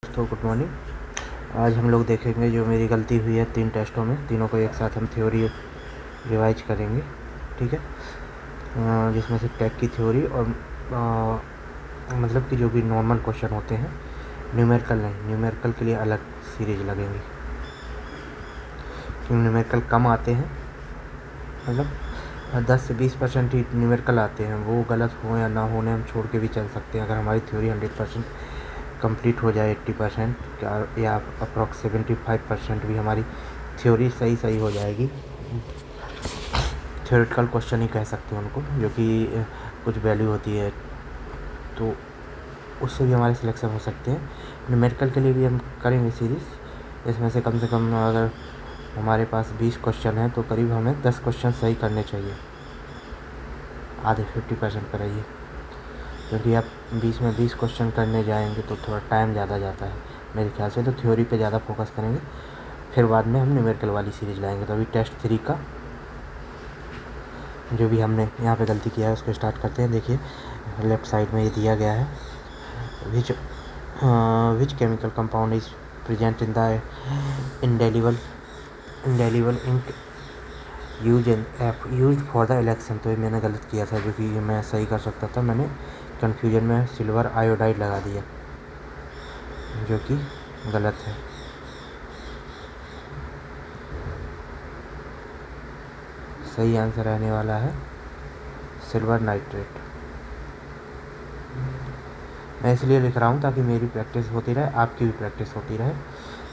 तो good morning. आज हम लोग देखेंगे जो मेरी गलती हुई है 3 टेस्टों में, तीनों को एक साथ हम थ्योरी रिवाइज करेंगे। ठीक है, जिसमें से टैग की थ्योरी और मतलब कि जो भी नॉर्मल क्वेश्चन होते हैं, न्यूमेरिकल नहीं, न्यूमेरिकल के लिए अलग सीरीज लगेंगी क्योंकि न्यूमेरिकल कम आते हैं। मतलब 10 से 20% ही न्यूमेरिकल आते हैं, वो गलत हो या ना होने हम छोड़ के भी चल सकते हैं। अगर हमारी थ्योरी 100% कंप्लीट हो जाए, 80% या अप्रॉक्स 75% भी हमारी थ्योरी सही हो जाएगी। थ्योरेटिकल क्वेश्चन ही कह सकते हैं उनको, जो कि कुछ वैल्यू होती है, तो उससे भी हमारे सिलेक्शन हो सकते हैं। न्यूमेरिकल के लिए भी हम करेंगे सीरीज़। इसमें से कम अगर हमारे पास 20 क्वेश्चन हैं तो करीब हमें 10 क्वेश्चन सही करने चाहिए, आधे 50% पर रहिए, क्योंकि आप 20 में 20 क्वेश्चन करने जाएंगे तो थोड़ा टाइम ज़्यादा जाता है मेरे ख्याल से। तो थ्योरी पे ज़्यादा फोकस करेंगे, फिर बाद में हम न्यूमेरिकल वाली सीरीज़ लाएंगे। तो अभी टेस्ट 3 का जो भी हमने यहाँ पे गलती किया है उसको स्टार्ट करते हैं। देखिए लेफ़्ट साइड में ये दिया गया है, which chemical compound is present in the indelible ink use for the election. तो ये मैंने गलत किया था, जो कि मैं सही कर सकता था। मैंने कन्फ्यूजन में सिल्वर आयोडाइड लगा दिया, जो कि गलत है। सही आंसर आने वाला है सिल्वर नाइट्रेट। मैं इसलिए लिख रहा हूँ ताकि मेरी प्रैक्टिस होती रहे, आपकी भी प्रैक्टिस होती रहे।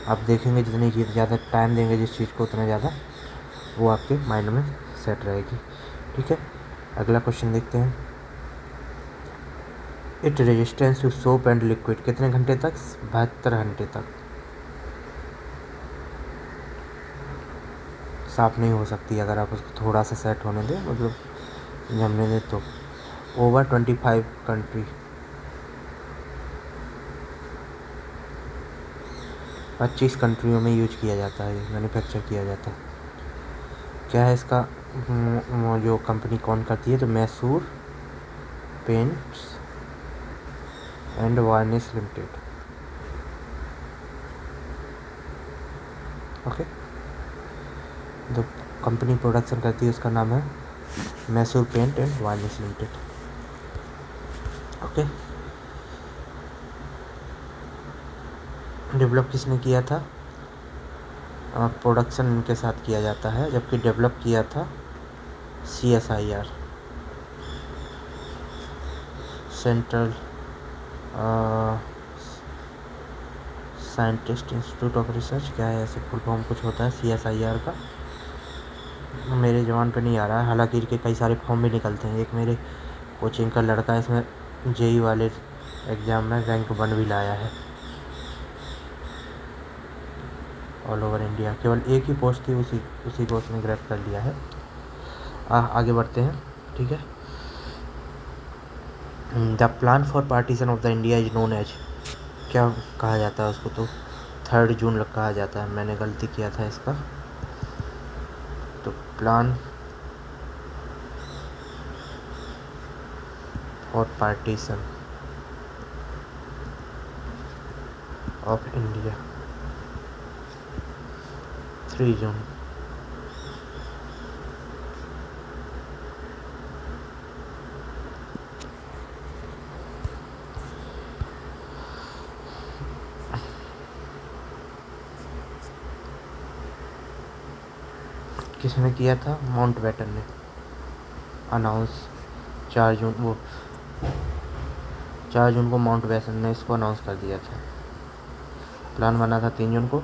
आप देखेंगे जितनी ज़्यादा टाइम देंगे जिस चीज़ को, उतना ज़्यादा वो आपके माइंड में सेट रहेगी। ठीक है, अगला क्वेश्चन देखते हैं। It resistance to soap and liquid कितने घंटे तक? 72 घंटे तक। साफ नहीं हो सकती अगर आप उसको थोड़ा सा सेट होने दें, मतलब जमने दें तो। ओवर 25 कंट्री, 25 कंट्रियों में यूज किया जाता है, मैन्युफैक्चर किया जाता है। क्या है इसका जो कंपनी कौन करती है? तो Mysore paints and varnish limited. Okay, जो कंपनी प्रोडक्शन करती है उसका नाम है Mysore paint and varnish limited. Okay, develop किसने किया था? प्रोडक्शन इनके साथ किया जाता है, जबकि डेवलप किया था CSIR, central scientist institute of research. क्या है ऐसे फुल फॉर्म कुछ होता है CSIR का, मेरे जवान पे नहीं आ रहा है। हालांकि इनके कई सारे फॉर्म भी निकलते हैं। एक मेरे कोचिंग का लड़का इसमें JEE वाले एग्ज़ाम में रैंक 1 भी लाया है ऑल ओवर इंडिया। केवल एक ही पोस्ट थी, उसी को उसने ग्रैब कर लिया है। आगे बढ़ते हैं। ठीक है, the plan for partition of the India is known as, क्या कहा जाता है उसको? तो 3 जून कहा जाता है। मैंने गलती किया था इसका। तो plan for partition of India 3 जून। किसने किया था? माउंटबेटन ने अनाउंस 4 जून, वो 4 जून को माउंटबेटन ने इसको अनाउंस कर दिया था। प्लान बना था 3 जून को।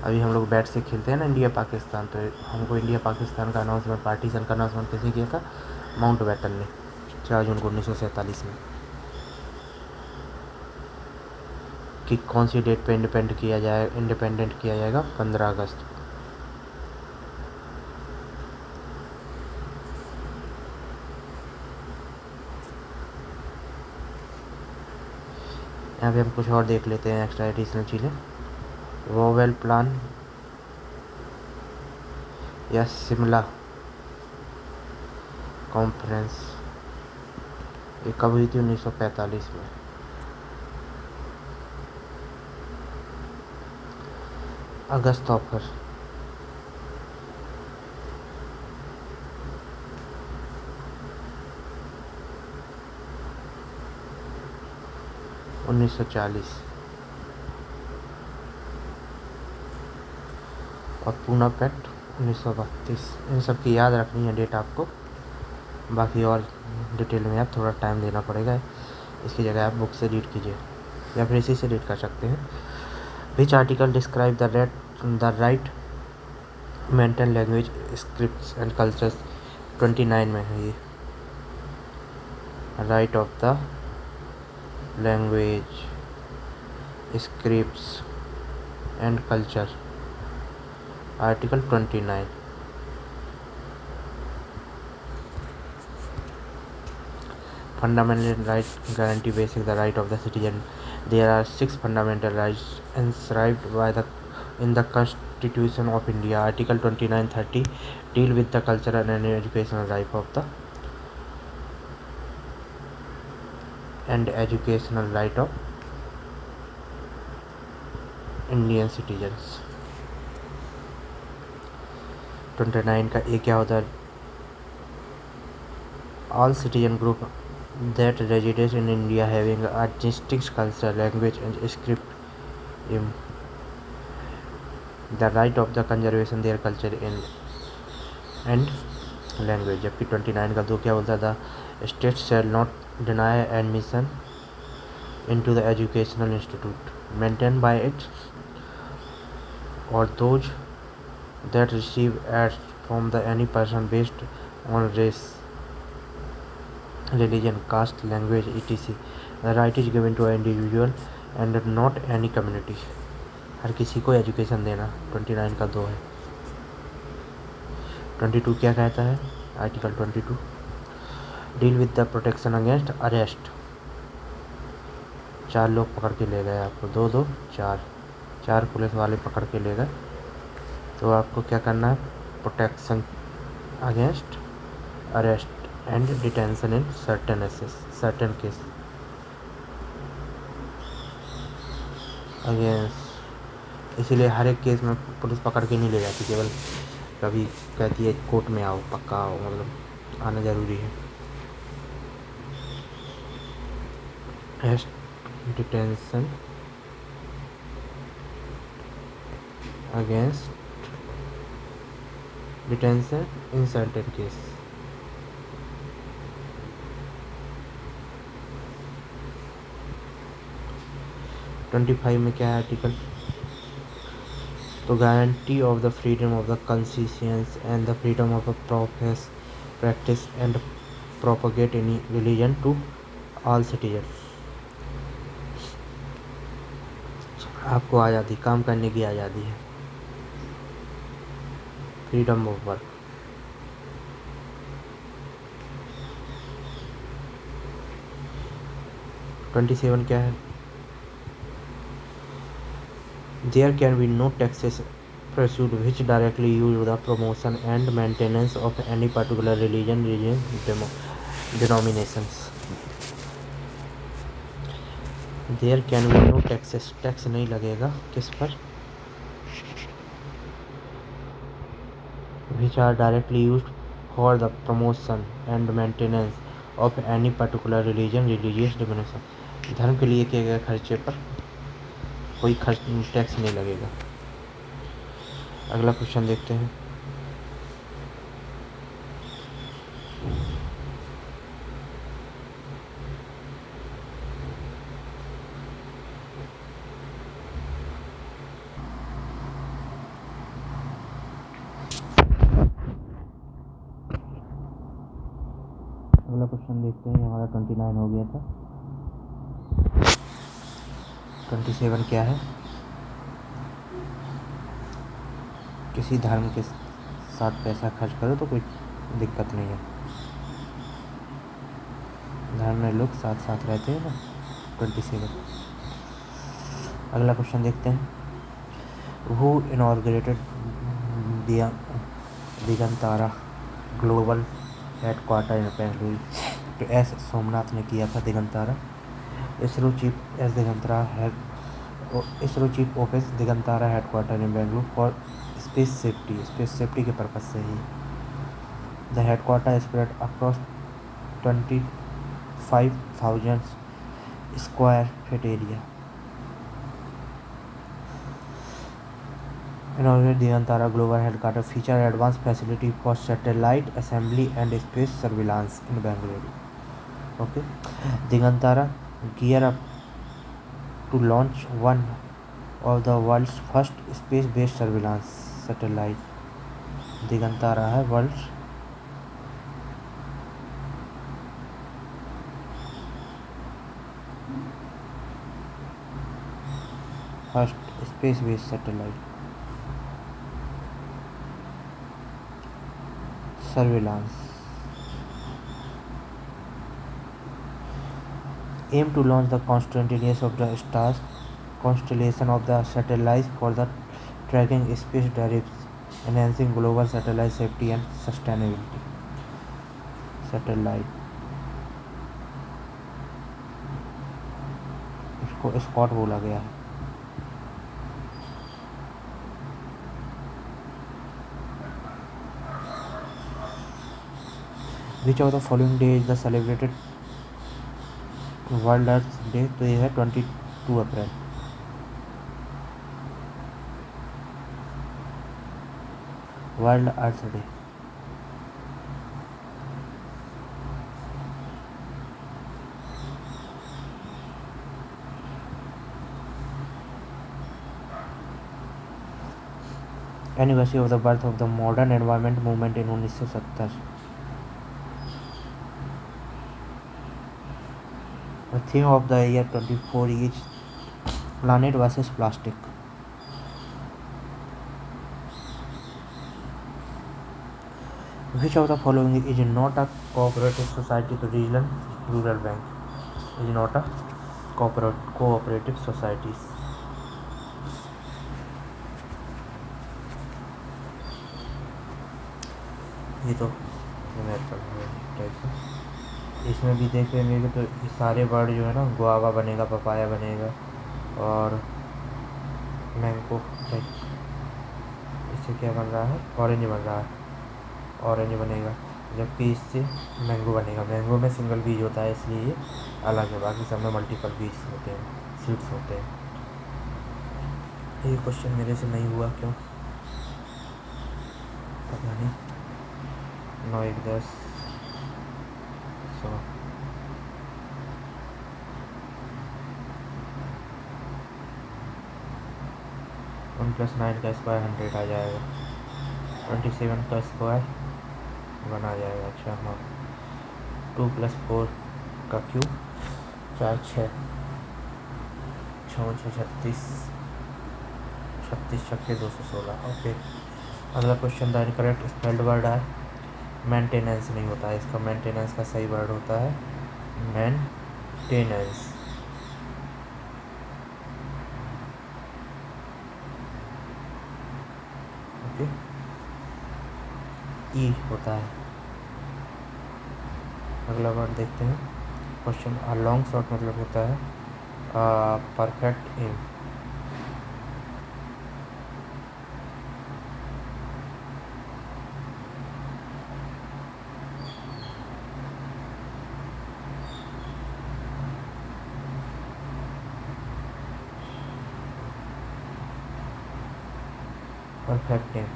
अभी हम लोग बैट से खेलते हैं ना इंडिया पाकिस्तान, तो हमको इंडिया पाकिस्तान का अनाउंसमेंट, पार्टीशन का अनाउंसमेंट किसने किया था? माउंटबेटन ने 4 जून को 1947 में। कि कौन सी डेट पे इंडिपेंडेंट किया जाएगा? 15 अगस्त। यहाँ पे हम कुछ और देख लेते हैं एक्स्ट्रा एडिशनल चीज़ें। वोवेल प्लान या शिमला कॉन्फ्रेंस, ये कब हुई थी? 1945 में। अगस्त ऑफर 1940 और पूना पैक्ट 1932। इन सब की याद रखनी है डेट आपको, बाकी और डिटेल में आप थोड़ा टाइम देना पड़ेगा। इसकी जगह आप बुक से रीड कीजिए या फिर इसी से रीड कर सकते हैं। Which article describe the right maintain language scripts and cultures 29 में है ये। Right of the language scripts and culture, article 29। Fundamental right guarantee basic the right of the citizen. There are 6 fundamental rights enshrined in the Constitution of India. Article 29-30 deal with the cultural and educational right of the Indian citizens. 29 का ए क्या होता है? All citizen group that resides in India having a distinct culture, language and script in the right of the conservation their culture and language। जबकि 29 का 2 क्या बोलता था? States shall not deny admission into the educational institute maintained by it or those that receive aid from the any person based on race, religion, caste, language, etc. The right is given to an individual and not any community। हर किसी को education देना 29 का 2 है। 22 क्या कहता है? Article 22 deal with the protection against arrest. 4 लोग पकड़ के ले गए आपको, 2 4 पुलिस वाले पकड़ के ले गए, तो आपको क्या करना है? Protection against arrest and detention in certain case against. इसीलिए हर एक केस में पुलिस पकड़ के नहीं ले जाती, केवल कभी कहती है कोर्ट में आओ, पक्का आओ, मतलब आना ज़रूरी है। Detention against detention in certain case. Twenty 25 में क्या है आर्टिकल? तो guarantee of the freedom of the conscience and the freedom of practice and propagate any religion to all citizen. आपको आज़ादी, काम करने की आज़ादी है, फ्रीडम ऑफ वर्क। ट्वेंटी 27 क्या है? There can be no taxes pursued which directly use the promotion and maintenance of any particular religion denominations। There can be no taxes, tax नहीं लगेगा किस पर? which are directly used for the promotion and maintenance of any particular religious denomination। धर्म के लिए किए गए खर्चे पर कोई टैक्स नहीं लगेगा। अगला क्वेश्चन देखते हैं। अगला क्वेश्चन देखते हैं। हमारा 29 हो गया था। 27 क्या है? किसी धर्म के साथ पैसा खर्च करो तो कोई दिक्कत नहीं है, धर्म में लोग साथ साथ रहते हैं ना। 27। अगला क्वेश्चन देखते हैं। Who inaugurated Digantara global headquarter in Bengaluru? तो एस सोमनाथ ने किया था Digantara. ISRO chief S Digantara ISRO chief office Digantara headquarter in Bengaluru for space safety के पर्पज़ से ही। The headquarter spread across 25,000 square feet area. Inaugurated Digantara Global Headquarters feature advanced facility for satellite assembly and space surveillance in Bengaluru. Okay, Digantara gear up to launch one of the world's first space-based surveillance satellite. Digantara है world first space based satellite surveillance. Aim to launch the constellation of the satellites for the tracking space derivatives, enhancing global satellite safety and sustainability. Satellite इसको Scott बोला गया है। Which of the following day is the celebrated world earth day? तो ये है 22 April. World earth day anniversary of the birth of the modern environment movement in 1970। The theme of the year 24 is Planet versus Plastic. Which of the following is not a cooperative society to regional rural bank? Is not a cooperative societies. ये तो इसमें भी देखेंगे तो सारे word जो है ना, गुआवा बनेगा, पपाया बनेगा और मैंगो, इससे क्या बन रहा है? ऑरेंज बन रहा है, ऑरेंज बनेगा, जबकि इससे मैंगो बनेगा। मैंगो में सिंगल बीज होता है इसलिए ये अलग है, बाकी सब में मल्टीपल बीज होते हैं, सीड्स होते हैं। ये क्वेश्चन मेरे से नहीं हुआ क्यों पता नहीं। 9 1 10 100 1 + 9 का स्क्वायर 100 आ जाएगा। 27 का स्क्वायर 1 आ जाएगा। अच्छा हाँ, 2 + 4 का क्यूब 4 6 6 6 36 36 छक्के 216। ओके, अगला question the incorrect spelled word है मेंटेनेंस नहीं होता है, इसका मेंटेनेंस का सही वर्ड होता है मेंटेनेंस। ओके, ई होता है। अगला वर्ड देखते हैं क्वेश्चन। अ लॉन्ग शॉट मतलब होता है परफेक्ट एम। परफेक्ट एम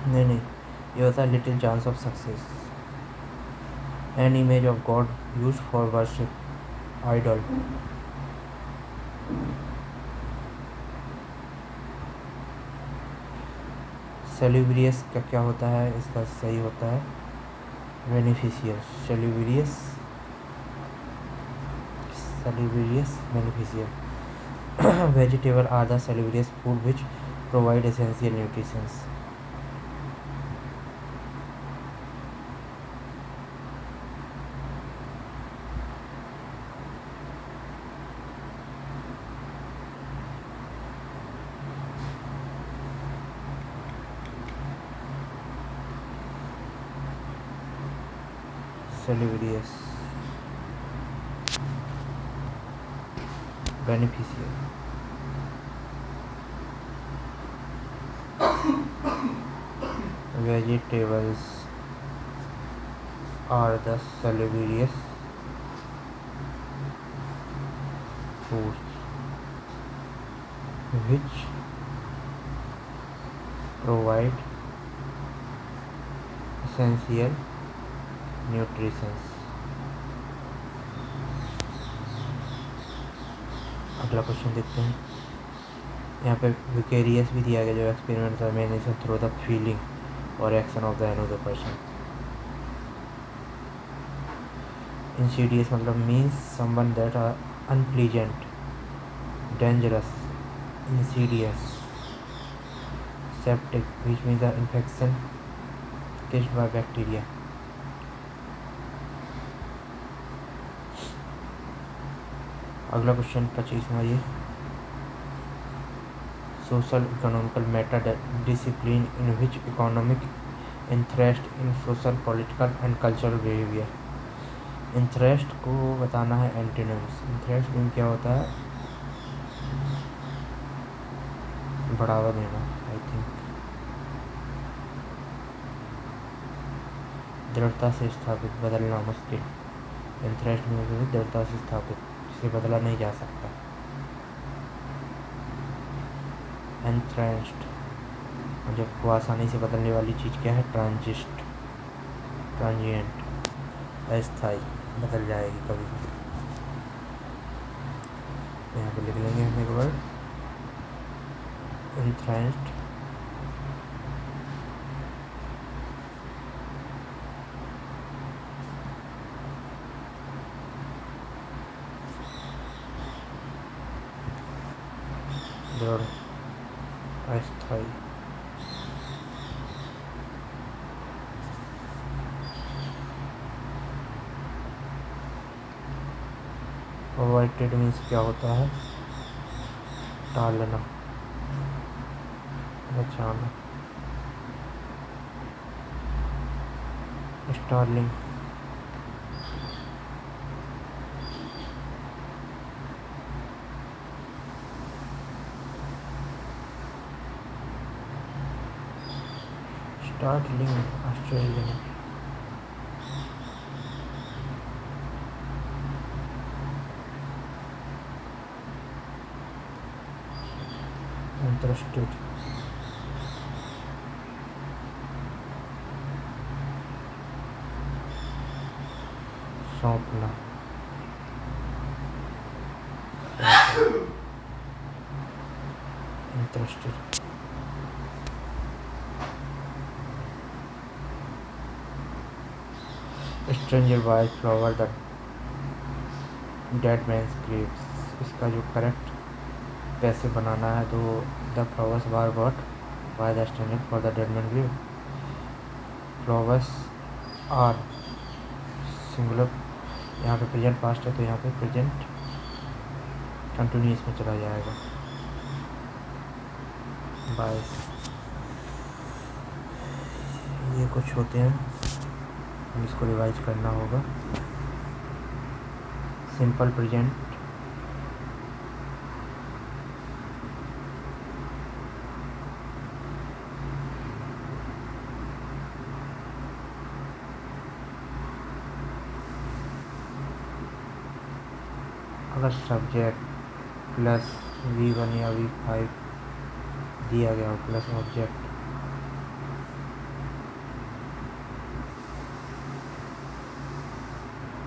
नहीं, ये होता है little chance of success. An image of god use for worship idol. Salubrious का क्या होता है? इसका सही होता है beneficial. Salubrious beneficial. Vegetable are the salubrious food which provide essential nutritions. Salubrious beneficiary. Vegetables are the salubrious foods which provide essential nutrition. अगला question देखते हैं। यहाँ पे विकेरियस भी दिया गया जो एक्सपेरिमेंट था मैंने से थ्रू द फीलिंग और action of the another person. Insidious मतलब means someone that are unpleasant, dangerous, insidious. Septic which means the infection caused by bacteria. अगला क्वेश्चन 25वां ये social economical meta discipline in which economic interest in social political and cultural behaviour. Interest को बताना है एंटीनिम्स। Interest mean क्या होता है? बढ़ावा देना। आई थिंक दृढ़ता से स्थापित, बदलना मुश्किल। इंटरेस्ट में दृढ़ता से स्थापित, जिसे बदला नहीं जा सकता। एंथ्रेंस्ड जब वो आसानी से बदलने वाली चीज़ क्या है? ट्रांजिस्ट, ट्रांजिएंट, अस्थायी, बदल जाएगी कभी भी। यहाँ पे लिख लेंगे हम एक वर्ड एंथ्रेंस्ड। दृढ़, अस्थायी। अवॉइडेड मीन्स क्या होता है? टालना, बचाना। Starling startling, Australian. इंटरेस्टेड, सौंपना। Interested. Stranger by flower the dead man's graves. इसका जो करेक्ट कैसे बनाना है तो the flowers bar bought by the stranger for the dead man grave. Flowers are singular, यहाँ पे प्रेजेंट पास्ट है तो यहाँ पे प्रेजेंट कंटिन्यूस में चला जाएगा। बायस ये कुछ होते हैं, इसको रिवाइज करना होगा। सिंपल प्रेजेंट, अगर सब्जेक्ट प्लस V1 या V5 दिया गया हो plus object,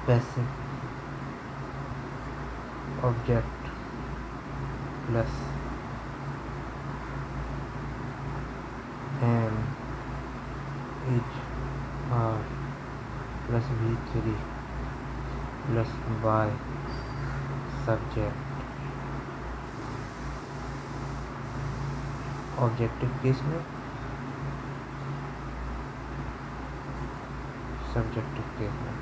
passive object plus am is are plus V3 plus by subject. Objective case में सब्जेक्टिव केस में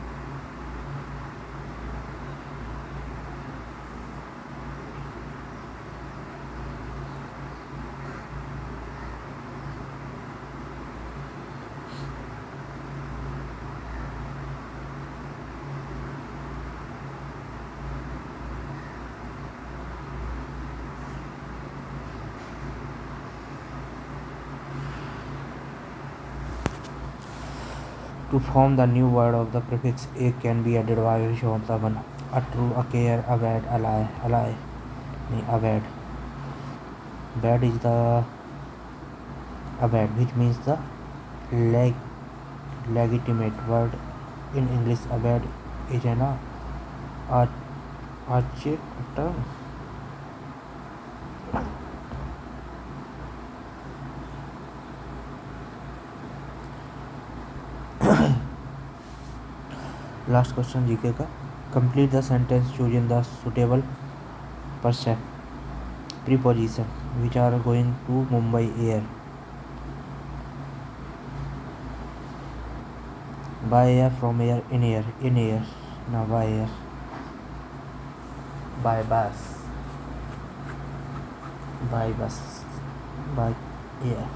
To form the new word of the prefix a can be added by which of the one? A true, a care, a bad, a lie, नहीं a bad. Bad is the a bad, which means the legitimate word in English. A bad is an archaic term. Last question GK का. Complete the sentence choosing the suitable preposition which are going to Mumbai air. By air, from air, in air, no, by air, by bus, by air.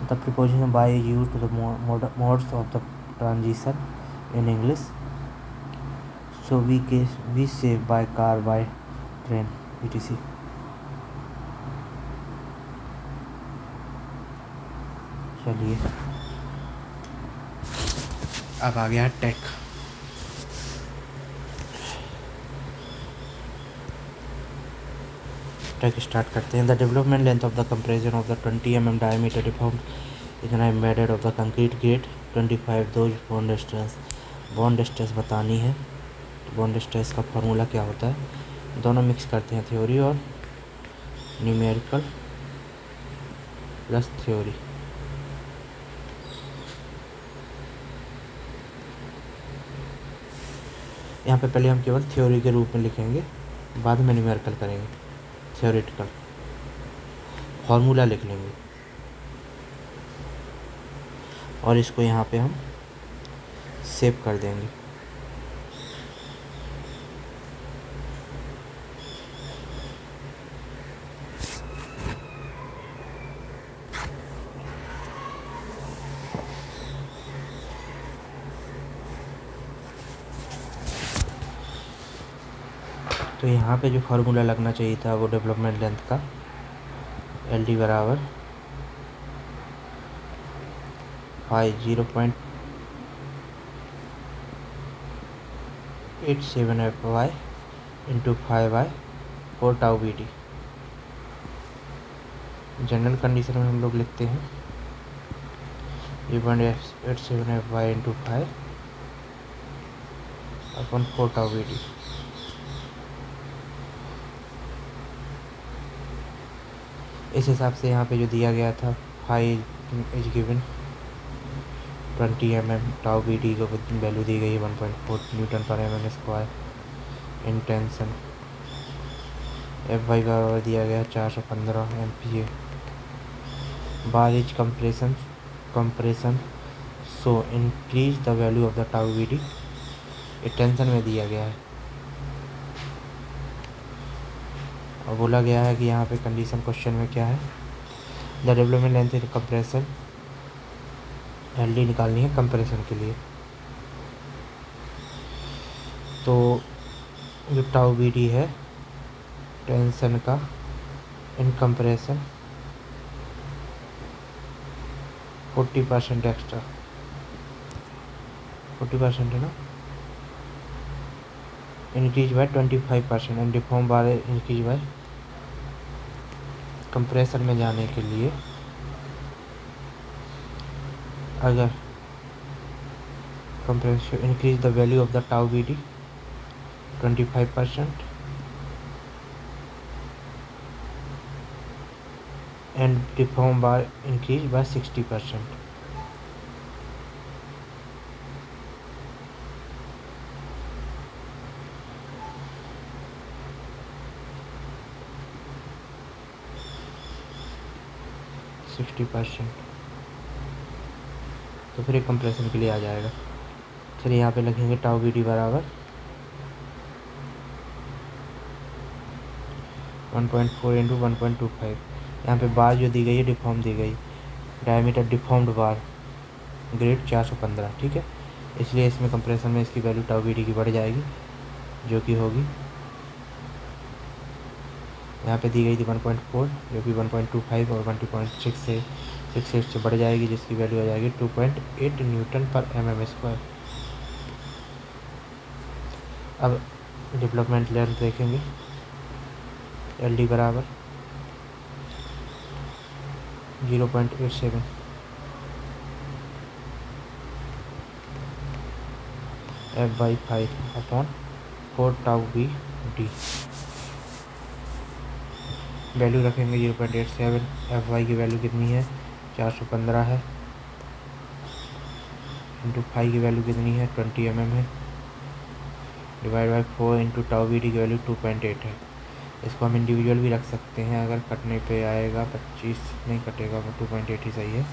The preposition by is used to the modes of the transition in English. So we say by car, by train, etc. चलिए अब आ गया take. Take start करते हैं. The development length of the compression of the 20 mm diameter deformed इतना embedded of the concrete get 25 those bond stress बतानी है. Bond stress का formula क्या होता है, दोनों मिक्स करते हैं, थ्योरी और न्यूमेरिकल प्लस थ्योरी. यहाँ पे पहले हम केवल थ्योरी के रूप में लिखेंगे, बाद में न्यूमेरिकल करेंगे. थ्योरेटिकल फार्मूला लिख लेंगे और इसको यहाँ पे हम सेव कर देंगे. तो यहाँ पे जो फार्मूला लगना चाहिए था वो डेवलपमेंट लेंथ का LD बराबर 0.87 FY into 5/4 tau BD. General condition में हम लोग लिखते हैं 0.87 FY इंटू 5/4 टाउ BD. इस हिसाब से यहाँ पे जो दिया गया था 5 is given 20 mm tau BD को वैल्यू दी गई है 1.4 न्यूटन पर mm square. In tension FY का दिया गया 415 MPa. Bar is compression so increase the value of the tau BD. ये टेंशन में दिया गया है और बोला गया है कि यहाँ पे कंडीशन क्वेश्चन में क्या है, the development length in compression LD निकालनी है कंप्रेशन के लिए. तो जो टाउ BD है टेंशन का इन कंप्रेशन 40% एक्स्ट्रा 40% है ना, increase by 25% and deform by increase by. Compressor में जाने के लिए अगर compressor increase the value of the tau BD 25% and deform by increase by 60%. तो फिर एक कंप्रेशन के लिए आ जाएगा. फिर यहाँ पे लिखेंगे टाउ BD बराबर 1.4 इंटू 1.25. यहाँ पे बार जो दी गई है डिफॉर्म दी गई, डायमीटर डिफॉर्म्ड बार ग्रेड 415. ठीक है, इसलिए इसमें कंप्रेशन में इसकी वैल्यू टाउ BD की बढ़ जाएगी जो कि होगी यहाँ पे दी गई थी 1.4 जो कि 1.25 और 1.6 से 68 से बढ़ जाएगी, जिसकी वैल्यू आ जाएगी 2.8 न्यूटन पर mm²। अब डेवलपमेंट लेंथ देखेंगे। LD बराबर 0.87 F/5 upon 4 tau B D. Value रखेंगे 0.87। Fy की वैल्यू कितनी है, 415 है, इंटू फाई की वैल्यू कितनी है, 20 mm है, divide by 4 into tau B D की वैल्यू 2.8 है। इसको हम इंडिविजुअल भी रख सकते हैं, अगर कटने पे आएगा 25 नहीं कटेगा, वो 2.8 ही सही है।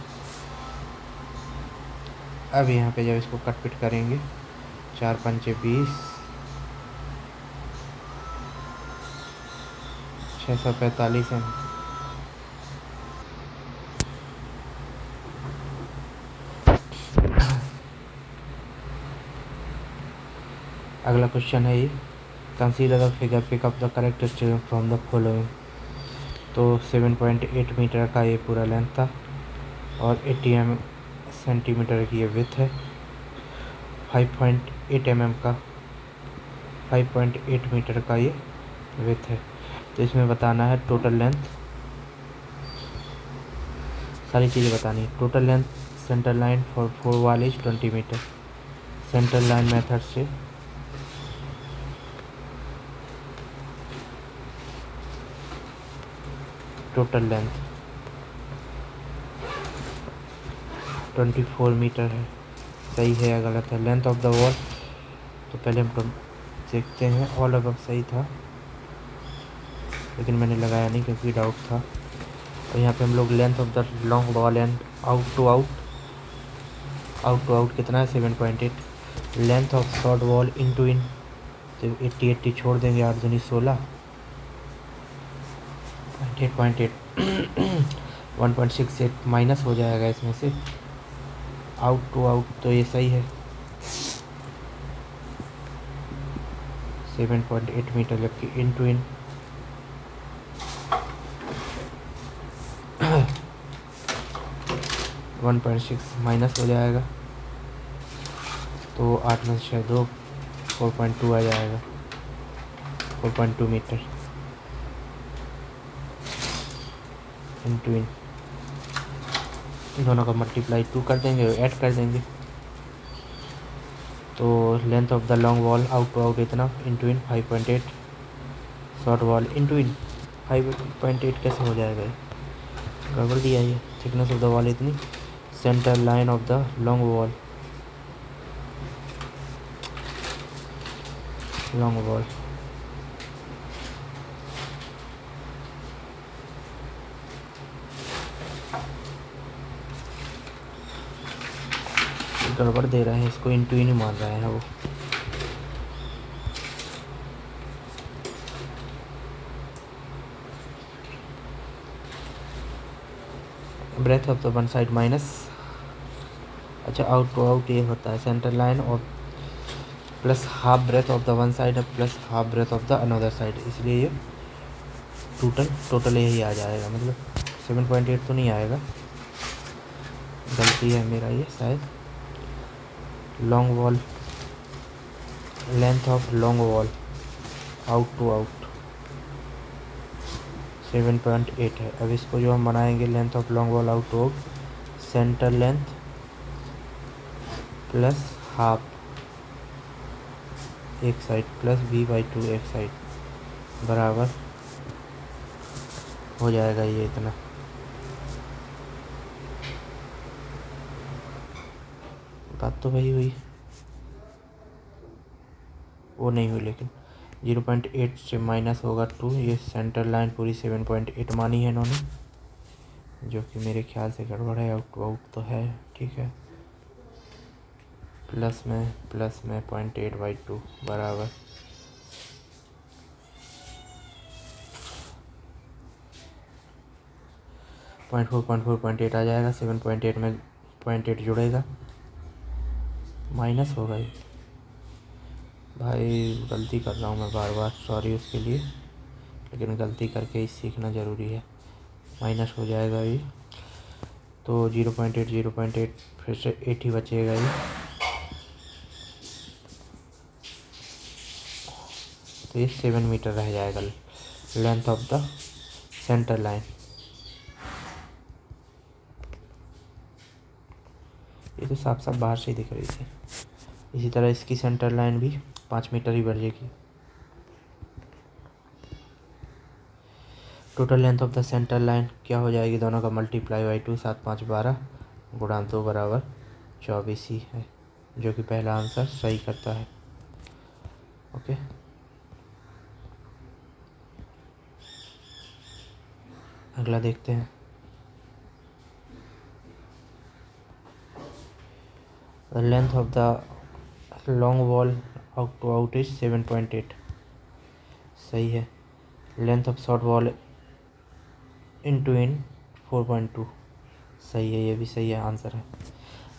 अब यहाँ पे जब इसको कट पिट करेंगे, 4 पंचे 20, 645 है। अगला क्वेश्चन है ये, consider the figure pick up the correct statement from the following. तो 7.8 मीटर का ये पूरा लेंथ था और 80 सेंटीमीटर की ये विड्थ है। 5.8 मीटर का ये विड्थ है। तो इसमें बताना है टोटल लेंथ, सारी चीज़ें बतानी है। Total length center line for 4 wall is 20 meter. Center line method से टोटल लेंथ 24 मीटर है, सही है या गलत है। लेंथ ऑफ द वॉल, तो पहले हम देखते हैं। ऑल अब सही था, लेकिन मैंने लगाया नहीं क्योंकि डाउट था। और यहाँ पे हम लोग length of the long wall and out to out कितना है, 7.8। Length of short wall into in, तो 80 छोड़ देंगे, 8 दूनी 16, 8.8 1.68 माइनस हो जाएगा इसमें से। आउट टू आउट तो ये सही है, 7.8 मीटर, जबकि इन टू इन 1.6 माइनस हो जाएगा, तो 8 में से 2, 4.2 आ जाएगा, 4.2 मीटर इंटू इन। दोनों का मल्टीप्लाई 2 कर देंगे, ऐड कर देंगे, तो length of the long wall out to out इतना into in 5.8, short wall into in 5.8 कैसे हो जाएगा, गड़बड़ दिया ये। थिकनेस ऑफ द वॉल इतनी, center line of the long wall गड़बड़ दे रहा है, इसको इंटू इन ही मान रहा है वो। Breadth of the one side minus, अच्छा आउट टू आउट ये होता है सेंटर लाइन और plus half breadth of the one side plus half breadth of the another side, इसलिए ये टोटल यही आ जाएगा। मतलब 7.8 तो नहीं आएगा, गलती है मेरा ये शायद। Long wall, length of long wall out to out 7.8 है। अब इसको जो हम बनाएंगे, length of long wall out to out, center length plus half एक साइड प्लस V/2 एक साइड बराबर हो जाएगा ये इतना। बात तो वही हुई, वो नहीं हुई, लेकिन 0.8 से माइनस होगा 2। ये सेंटर लाइन पूरी 7.8 मानी है इन्होंने, जो कि मेरे ख्याल से गड़बड़ है। आउट टू आउट तो है, ठीक है। प्लस में 0.8/2 बराबर 0.8 आ जाएगा। 7.8 में 0.8 जुड़ेगा, माइनस होगा ये। भाई गलती कर रहा हूँ मैं बार बार, सॉरी उसके लिए, लेकिन गलती करके ही सीखना ज़रूरी है। माइनस हो जाएगा ये तो 0.8 फिर से 8 ही बचेगा ये। तो ये 7 मीटर रह जाएगा length of the centre line. ये तो साफ साफ बाहर से ही दिख रही थी। इसी तरह इसकी सेंटर लाइन भी 5 मीटर ही बढ़ेगी। Total length of the centre line क्या हो जाएगी, दोनों का मल्टीप्लाई बाई 2, 7 5 12 गुणा 2 बराबर 24 ही है, जो कि पहला आंसर सही करता है। ओके, अगला देखते हैं। The length of the long wall out to out is 7.8, सही है। Length of short wall in to in 4.2, सही है, ये भी सही है, आंसर है।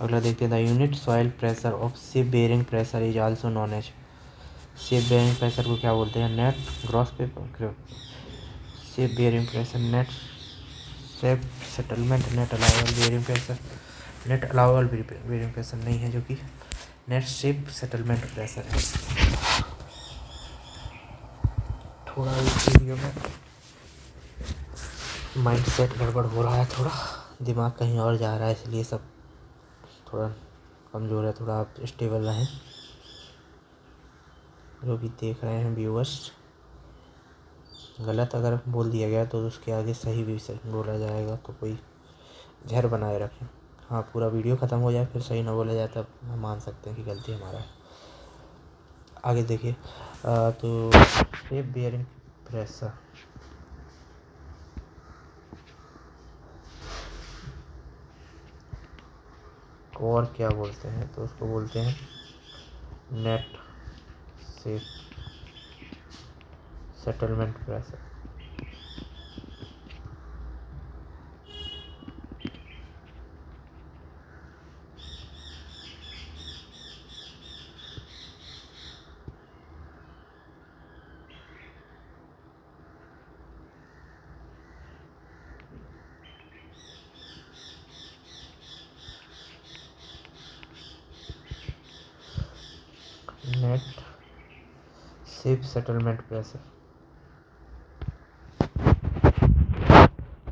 अगला देखते हैं। The unit soil pressure of safe bearing pressure is also known as. Safe bearing pressure को क्या बोलते हैं, net gross paper safe bearing pressure, net safe settlement, net allowable bearing pressure, net allowable bearing pressure नहीं है, जो कि net safe settlement pressure है। थोड़ा इस वीडियो में माइंड सेट गड़बड़ हो रहा है, थोड़ा दिमाग कहीं और जा रहा है, इसलिए सब थोड़ा कमज़ोर है। थोड़ा आप स्टेबल रहें, जो भी देख रहे हैं व्यूअर्स। गलत अगर बोल दिया गया तो उसके आगे सही भी सही बोला जाएगा, तो कोई धैर्य बनाए रखें। हाँ, पूरा वीडियो ख़त्म हो जाए फिर सही ना बोला जाए, तब हम मान सकते हैं कि गलती हमारा है। आगे देखिए। तो शेप बेयरिंग प्रेशर, और क्या बोलते हैं, तो उसको बोलते हैं net safe settlement pressure. Net safe settlement pressure,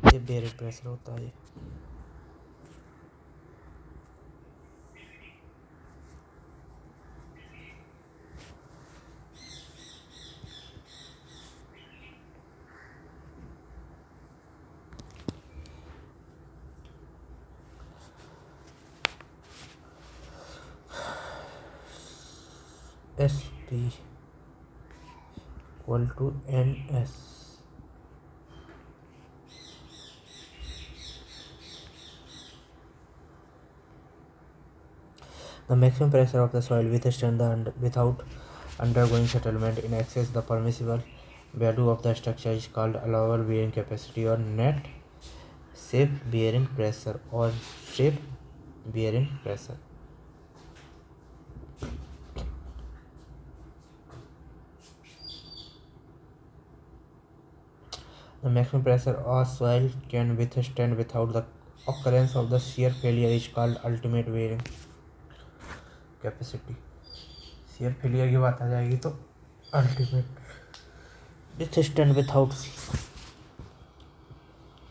ये बेयरिंग प्रेशर होता है। S T equal to N S. The maximum pressure of the soil without undergoing settlement in excess the permissible value of the structure is called allowable bearing capacity or net shape bearing pressure or shape bearing pressure. The maximum pressure of soil can withstand without the occurrence of the shear failure is called ultimate bearing capacity. Share failure की बात आ जाएगी तो ultimate withstand without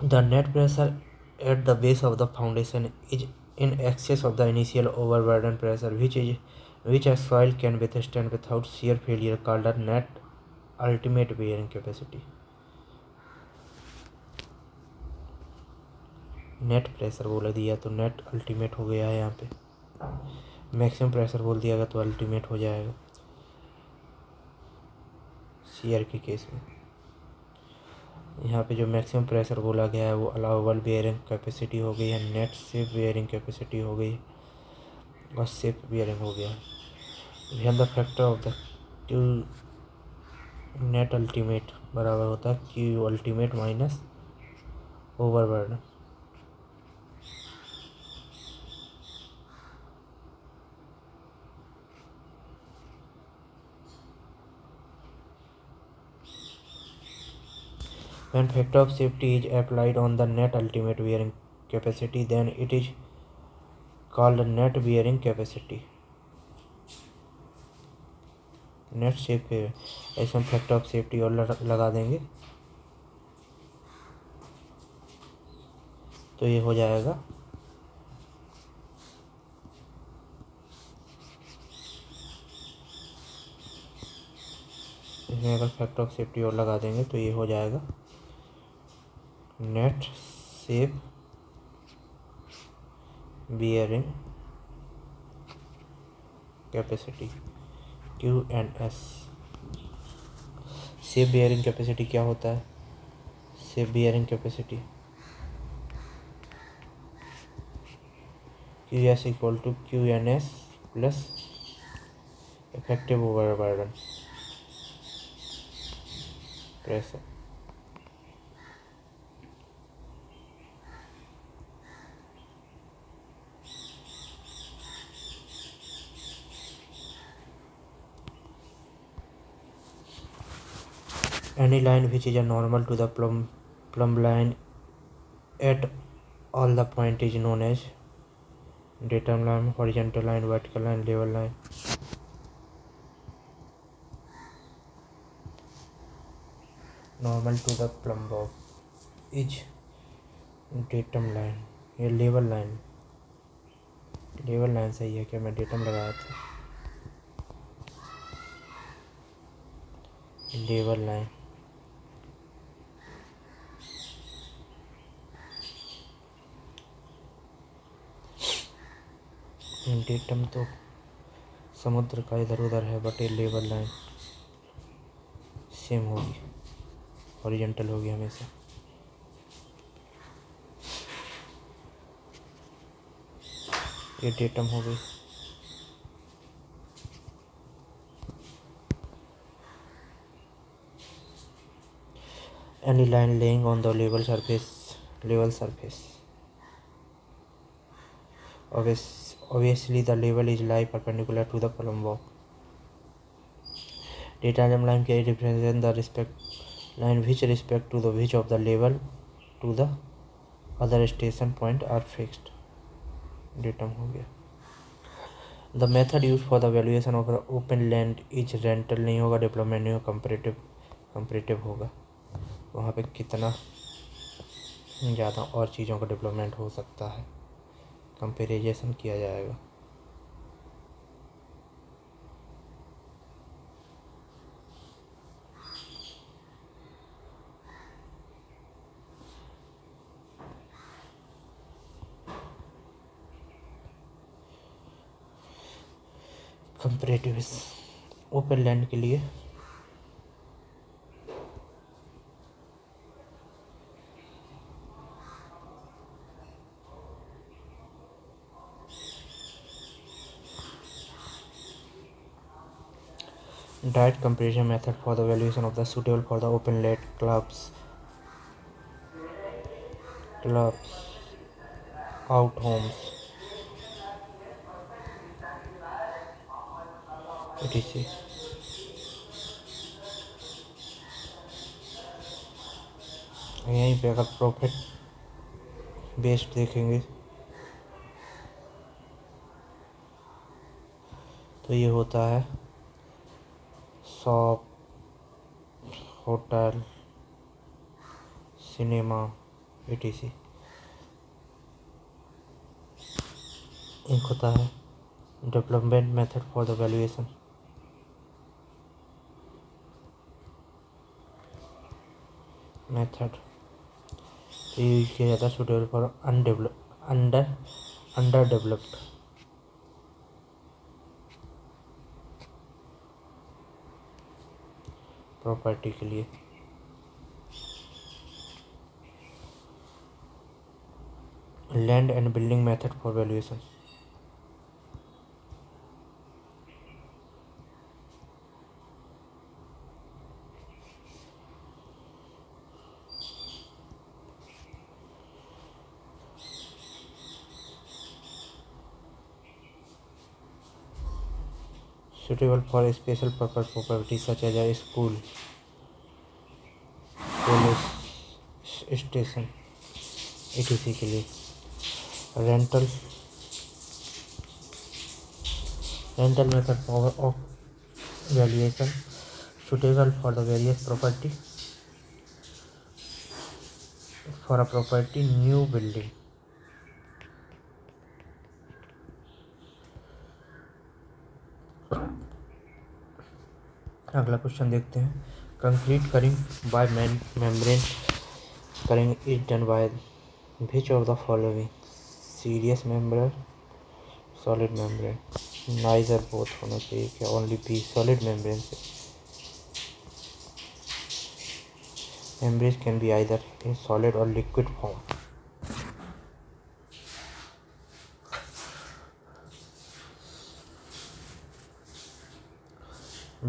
the net pressure at the base of the foundation is in excess of the initial overburden pressure which a soil can withstand without shear failure called a net ultimate bearing capacity। Net pressure बोल दिया तो net ultimate हो गया है यहाँ पे, maximum pressure बोल दिया तो अल्टीमेट हो जाएगा शेयर के केस में। यहाँ पे जो मैक्सिमम प्रेशर बोला गया है वो अलाउबल बेयरिंग कैपेसिटी हो गई है, नेट शेप बेयरिंग कैपेसिटी हो गई और शेप बेयरिंग हो गया। यहाँ the factor of the Q net ultimate बराबर होता है Q ultimate minus overburden. When factor of safety is applied on the net ultimate bearing capacity, then it is called net bearing capacity. Net safe है, ऐसे हम factor of safety और लगा देंगे तो ये हो जाएगा। इसमें अगर फैक्टर ऑफ सेफ्टी और लगा देंगे तो ये हो जाएगा net safe bearing capacity QNS। Safe bearing capacity क्या होता है? Safe bearing capacity QS equal to QNS plus effective overburden pressure. Any line which is a normal to the plumb line at all the point is known as datum line, horizontal line, vertical line, level line. Normal to the plumb bob is datum line, ये level line, level line सही है क्या? मैं datum लगाया था। level line datum तो समुद्र का इधर उधर है, बट ये लेवल लाइन सेम होगी, हॉरिजॉन्टल होगी हमेशा। ये डेटम हो गई। Any line laying on the level surface. Obviously the level is lie perpendicular to the plumb bob. Datum line can represent the line which respect to the which of the level to the other station point are fixed. Datum हो गया। The method used for the valuation of the open land is rental नहीं होगा, development नहीं होगा, comparative होगा। वहाँ पे कितना ज़्यादा और चीज़ों का डेवलपमेंट हो सकता है, कंपेरिजन किया जाएगा। कंपैरेटिव ओपन लैंड के लिए direct comparison method for the valuation of the suitable for the open land clubs out homes etc. यहीं पे अगर प्रॉफिट बेस्ड देखेंगे तो ये होता है शॉप, होटल, सिनेमा etc. एक होता है development method for the valuation. Method ये यूज किया जाता है suitable for under developed property के लिए। Land and building method for valuation. suitable for special purpose property such as a school, police station etc. के लिए rental method of valuation suitable for the various property for a property new building. अगला question देखते हैं। Concrete curing by membrane curing is done by which of the following? Serious membrane, solid membrane? Neither both होना चाहिए क्या? Only B solid membrane से। Membrane can be either in solid और liquid form.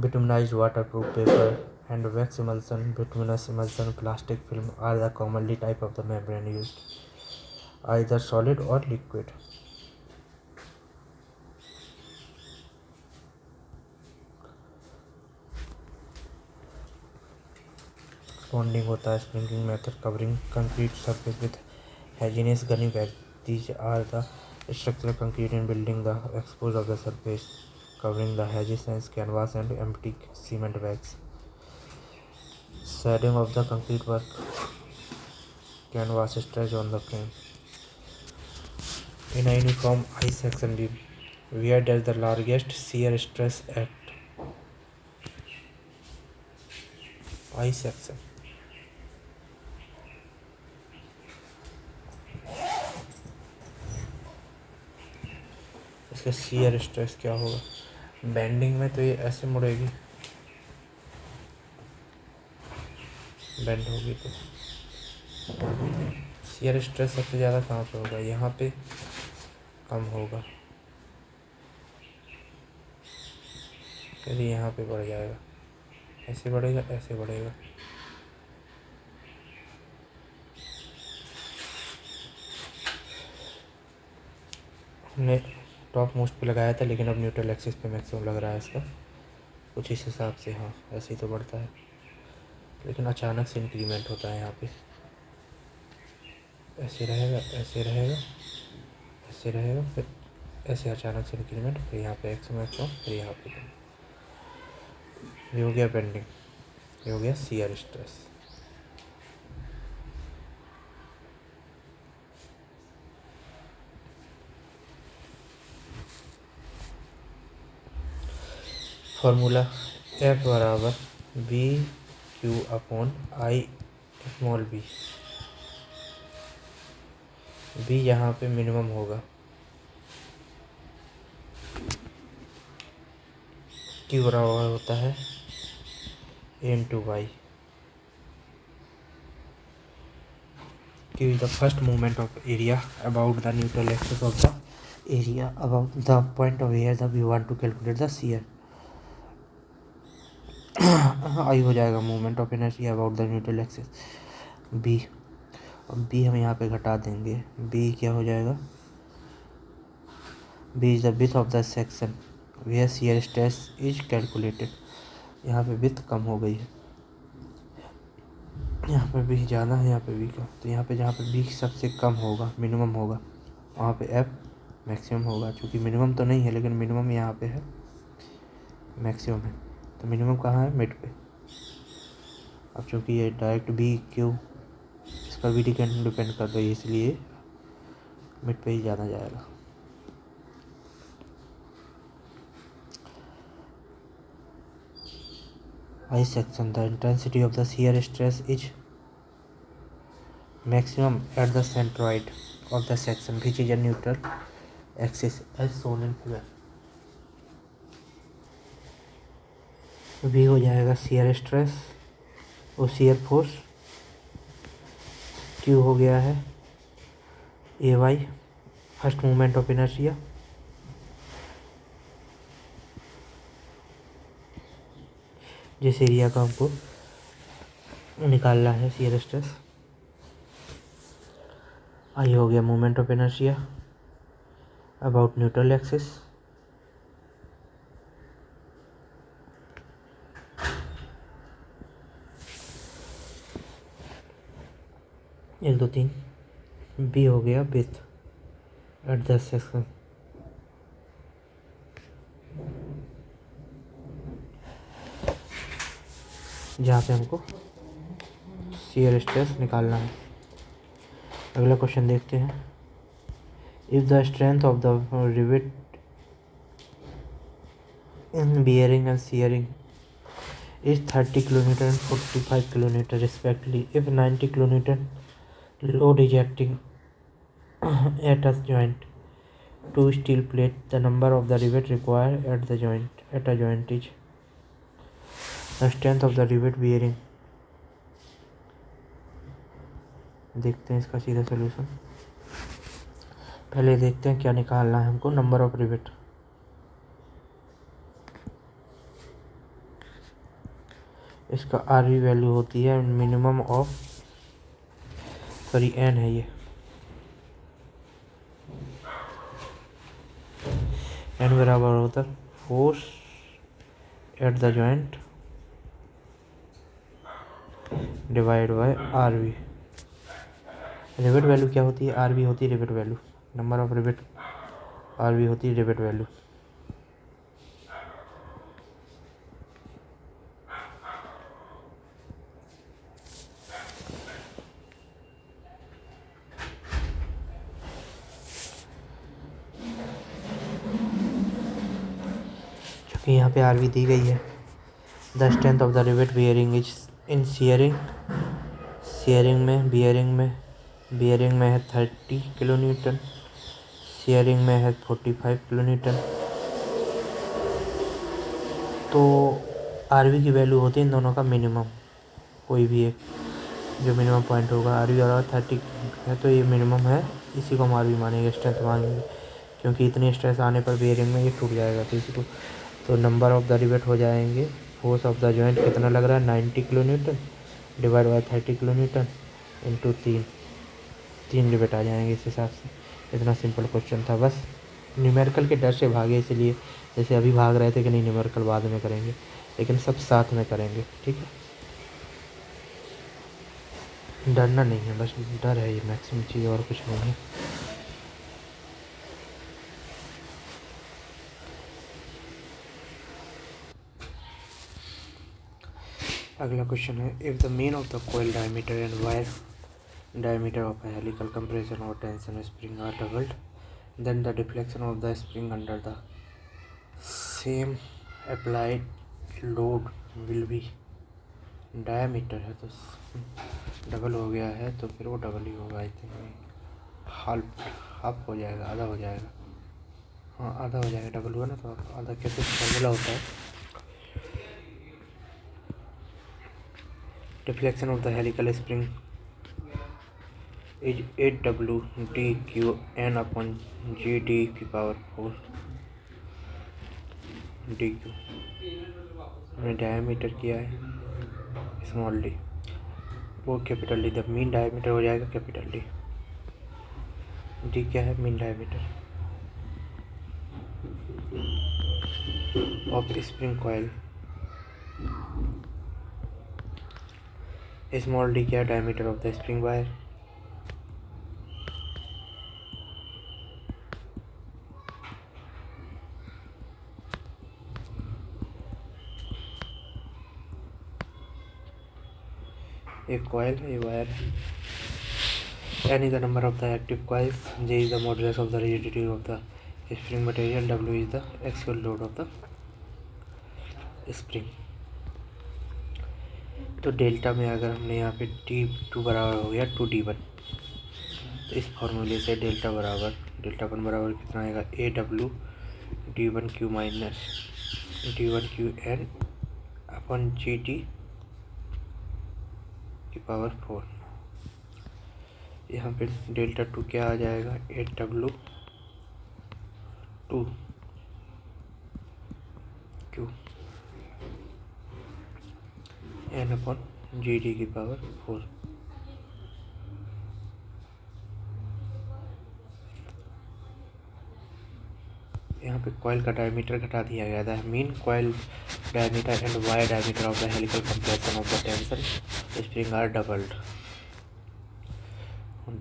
Bituminized waterproof paper and wax emulsion, bituminous emulsion, plastic film are the commonly type of the membrane used, either solid or liquid. Bonding होता है, sprinkling method, covering concrete surface with homogeneous gunny bag. These are the structural concrete in building the exposed of the surface, covering the hedges and canvas and empty cement bags. Shading of the concrete work, canvas stretch on the frame. In a uniform I section beam, where does the largest shear stress act? I section. इसका shear stress क्या होगा? Bending में तो ये ऐसे मुड़ेगी, bend होगी तो shear stress सबसे ज़्यादा कहाँ पे होगा? यहाँ पे कम होगा, यदि यहाँ पे बढ़ जाएगा, ऐसे बढ़ेगा, ऐसे बढ़ेगा। हमने टॉप मोस्ट पे लगाया था, लेकिन अब न्यूट्रल एक्सिस पे मैक्सिमम लग रहा है इसका, कुछ इस हिसाब से। हाँ, ऐसे ही तो बढ़ता है, लेकिन अचानक से इंक्रीमेंट होता है। यहाँ पे ऐसे रहेगा, ऐसे रहेगा, ऐसे रहेगा, फिर ऐसे अचानक से इंक्रीमेंट, फिर यहाँ पे मैक्सिमम, फिर यहाँ पे। ये हो गया बेंडिंग, ये हो गया shear स्ट्रेस। फॉर्मूला F बराबर BQ/I बी यहाँ पे मिनिमम होगा, Q बराबर होता है A/Y। Q is the first movement of area about the neutral axis of the area about the point of where we want to calculate the shear. I हो जाएगा movement of inertia about the neutral axis. B, अब B हम यहाँ पे घटा देंगे, B क्या हो जाएगा? B is the width of the section where shear stress is calculated. यहाँ पे विड्थ कम हो गई है, यहाँ पे बी ज़्यादा है, यहाँ पे बी कम, तो यहाँ पे जहाँ पे बी सबसे कम होगा, मिनिमम होगा, वहाँ पे एफ मैक्सिमम होगा। चूँकि मिनिमम तो नहीं है, लेकिन मिनिमम यहाँ पे है, मैक्सिमम है, तो मिनिमम कहाँ है? मिड पे। अब चूँकि ये डायरेक्ट बी क्यू इस पर भी डिपेंड कर रही है, इसलिए मिड पे ही ज़्यादा जाएगा। I section, the intensity of the shear stress is maximum at the centroid of the section which is a neutral axis as shown in figure। V हो जाएगा shear stress और shear force, Q हो गया है AY first movement of inertia, जिस area का हमको निकालना है शियर स्ट्रेस। आई हो गया moment of inertia about neutral axis, एक दो तीन। बी हो गया विड्थ, एट द सेक्शन जहाँ पे हमको शियर स्ट्रेस निकालना है। अगला क्वेश्चन देखते हैं। If the strength of the rivet in bearing and shearing is 30 kilonewton and 45 kilonewton respectively, if 90 kilonewton load is acting at a joint, two steel plate, the number of the rivet required at a joint is the strength of the rivet bearing। देखते हैं इसका सीधा solution. पहले देखते हैं क्या निकालना है हमको, नंबर ऑफ रिवेट। इसका आरवी वैल्यू होती है मिनिमम ऑफ एन है ये, एन बराबर होता है force at the joint divide by RV. Rivet value क्या होती है? आरवी होती है rivet value, number of rivet RV होती है रिवेट वैल्यू। यहाँ पे आरवी दी गई है। The strength of the rivet bearing is in bearing में है 30 किलो न्यूटन, शेयरिंग में है 45 किलो न्यूटन। तो आरवी की वैल्यू होती है इन दोनों का मिनिमम, कोई भी एक जो मिनिमम पॉइंट होगा। आरवी और 30 है तो ये मिनिमम है, इसी को हम आरवी मानेंगे, स्ट्रेंथ मानेंगे, क्योंकि इतनी स्ट्रेस आने पर बियरिंग में ये टूट जाएगा। तो इसी को तो नंबर ऑफ द रिवेट हो जाएंगे, फोर्स ऑफ द जॉइंट कितना लग रहा है 90 kilo newton divide by 30 kilo newton into 3 rivet आ जाएंगे इस हिसाब से। इतना सिंपल क्वेश्चन था, बस न्यूमेरिकल के डर से भागे, इसलिए जैसे अभी भाग रहे थे कि नहीं न्यूमेरिकल बाद में करेंगे, लेकिन सब साथ में करेंगे, ठीक है। डरना नहीं है, बस डर है ये मैक्सिमम चीज़, और कुछ नहीं है। अगला क्वेश्चन है, if the mean of the coil diameter and wire diameter of a helical compression or tension spring are doubled, then the deflection of the spring under the same applied load will be। Diameter है तो double हो गया है, तो फिर वो double ही होगा। I think half हो जाएगा, आधा हो जाएगा। हाँ आधा हो जाएगा, डबल हुआ ना तो आधा। कैसे फॉर्मूला होता है, deflection of the helical spring is 8W dq n g d की पावर 4 dq। हमने डायमीटर किया है स्मॉल डी, वो कैपिटल डी, जब मीन डायमीटर हो जाएगा कैपिटल डी। डी क्या है? Mean diameter of spring coil. Small D क्या है? Diameter of the spring wire. एक कॉइल है, ये वायर है। n is the number of the active coils, j is the modulus of the rigidity of the spring material, w is the actual load of the spring। तो delta में अगर हमने यहाँ पे D2 बराबर हो गया 2D1, तो इस फॉर्मूले से डेल्टा वन बराबर कितना आएगा? AW D1Q माइनस D1QN अपन GD की पावर 4। यहाँ पे डेल्टा 2 क्या आ जाएगा? 8W2Q N अपन GD की पावर 4। यहाँ पे कॉइल का डायमीटर घटा दिया गया था। Mean coil diameter and wire diameter of the helical compression of the tension spring are doubled.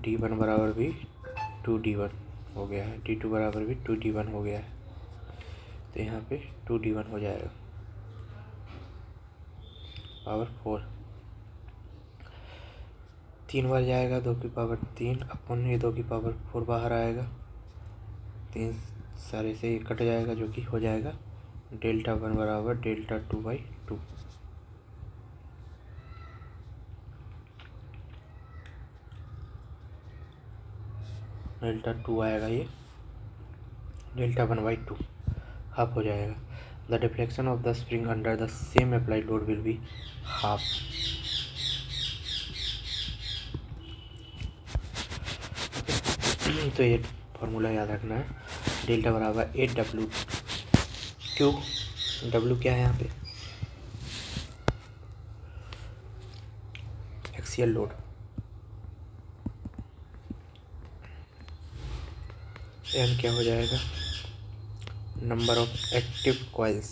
D1 बराबर भी 2D1 हो गया है, D2 बराबर भी 2D1 हो गया है, तो यहाँ पे 2D1 हो जाएगा पावर 4। 3 बार जाएगा 2 की पावर 3 अपन ये 2 की पावर 4 बाहर आएगा, 3 सारे से कट जाएगा जो कि हो जाएगा Δ1 बराबर Δ2/2। Δ2 आएगा, ये Δ1/2 हाफ हो जाएगा। The deflection of the spring under the same applied load will be half. तो ये फॉर्मूला याद रखना है, डेल्टा बराबर 8W क्यू। W क्या है यहाँ पे, एक्सियल लोड, N क्या हो जाएगा, number of active coils,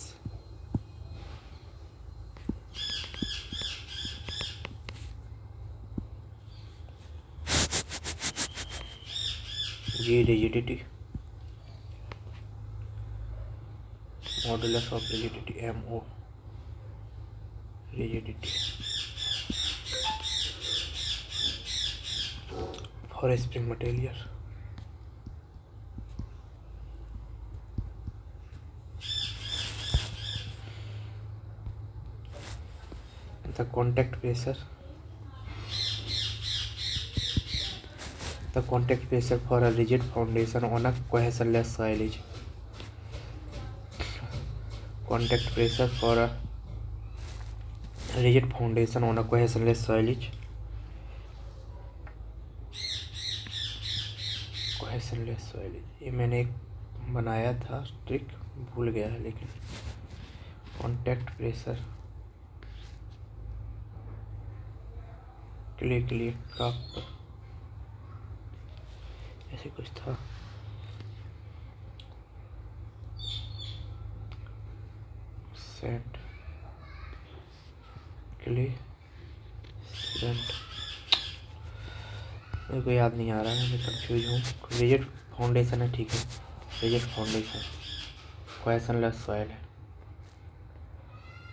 G rigidity, modulus of rigidity MO rigidity for spring material. The contact pressure, the contact pressure for a rigid foundation on a cohesionless soil is, contact pressure for a rigid foundation on a cohesionless soil is, cohesionless soil is, ये मैंने एक बनाया था trick, भूल गया है, लेकिन contact pressure clay के लिए काप ऐसे कुछ था, सेंट क्ले सेंट, मेरे को याद नहीं आ रहा है, मैं कंफ्यूज हूँ। रिजिड फाउंडेशन है, ठीक है, रिजिड फाउंडेशन, कोहेशनलेस सॉइल है,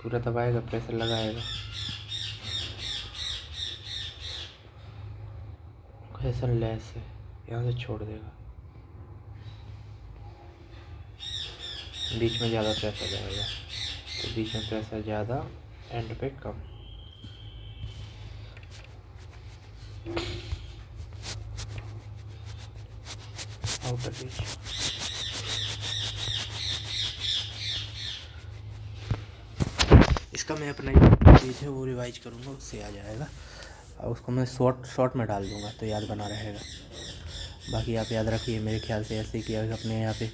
पूरा दबाएगा, प्रेशर लगाएगा, कोहेशनलेस है, यहाँ से छोड़ देगा, बीच में ज़्यादा प्रेशर जाएगा, तो बीच में प्रेशर ज़्यादा, एंड पे कम। आउटर रीच, इसका मैं अपना पेज है वो रिवाइज करूँगा, उससे आ जाएगा, और उसको मैं शॉर्ट में डाल दूँगा तो याद बना रहेगा। बाकी आप याद रखिए, मेरे ख्याल से ऐसे किया अपने यहाँ पे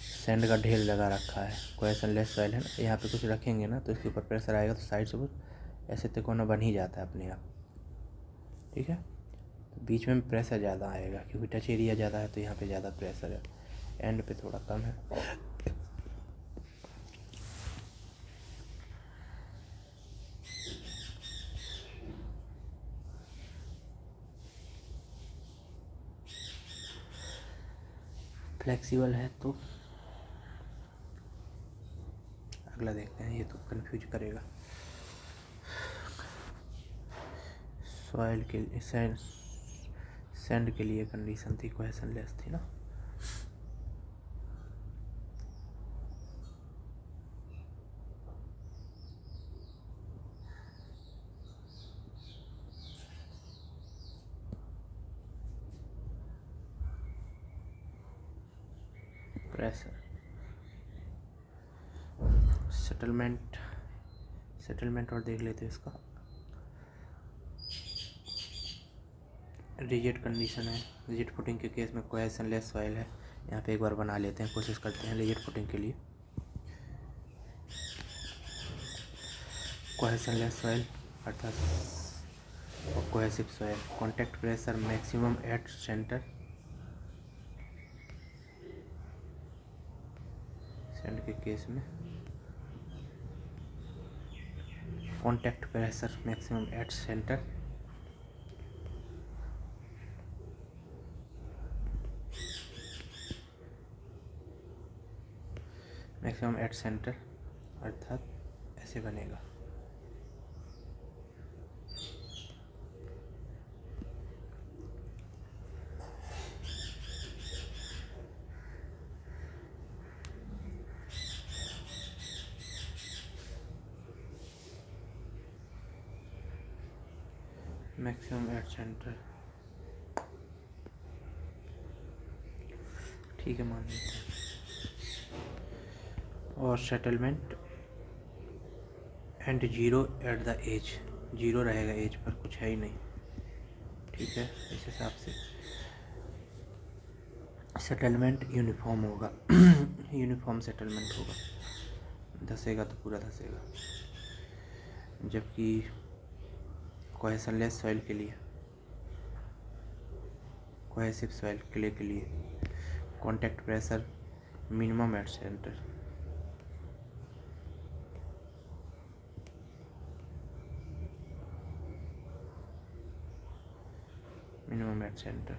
सैंड का ढेर लगा रखा है, कोहेशनलेस सॉइल है ना, यहाँ पे कुछ रखेंगे ना तो इसके ऊपर प्रेशर आएगा तो साइड से वो ऐसे तिकोना बन ही जाता है अपने आप, ठीक है। तो बीच में प्रेशर ज़्यादा आएगा क्योंकि टच एरिया ज़्यादा है, तो यहाँ पे ज़्यादा प्रेशर है, एंड पे थोड़ा कम है। फ्लेक्सिबल है तो अगला देखते हैं, ये तो कंफ्यूज करेगा। सॉइल के लिए सैंड के लिए कंडीशन थी, कोहेशनलेस थी ना, प्रेशर, सेटलमेंट और देख लेते हैं इसका। रिजिड कंडीशन है, रिजिड फुटिंग के केस में कोहेशनलेस सॉइल है, यहाँ पे एक बार बना लेते हैं, कोशिश करते हैं रिजिड फुटिंग के लिए। कोहेशनलेस सॉइल अर्थात cohesive soil, contact pressure maximum at centre, sand के केस में contact pressure maximum at centre, maximum at centre अर्थात ऐसे बनेगा। मैक्सिमम एट सेंटर, ठीक है मान लेते हैं। और settlement and zero at the edge, zero रहेगा एज पर, कुछ है ही नहीं, ठीक है। इस हिसाब से सेटलमेंट यूनिफॉर्म होगा यूनिफॉर्म सेटलमेंट होगा, धसेगा तो पूरा धसेगा। जबकि कोहेशनलेस सॉइल के लिए, कोहेसिव सॉइल क्ले के लिए contact pressure minimum at center, minimum at center.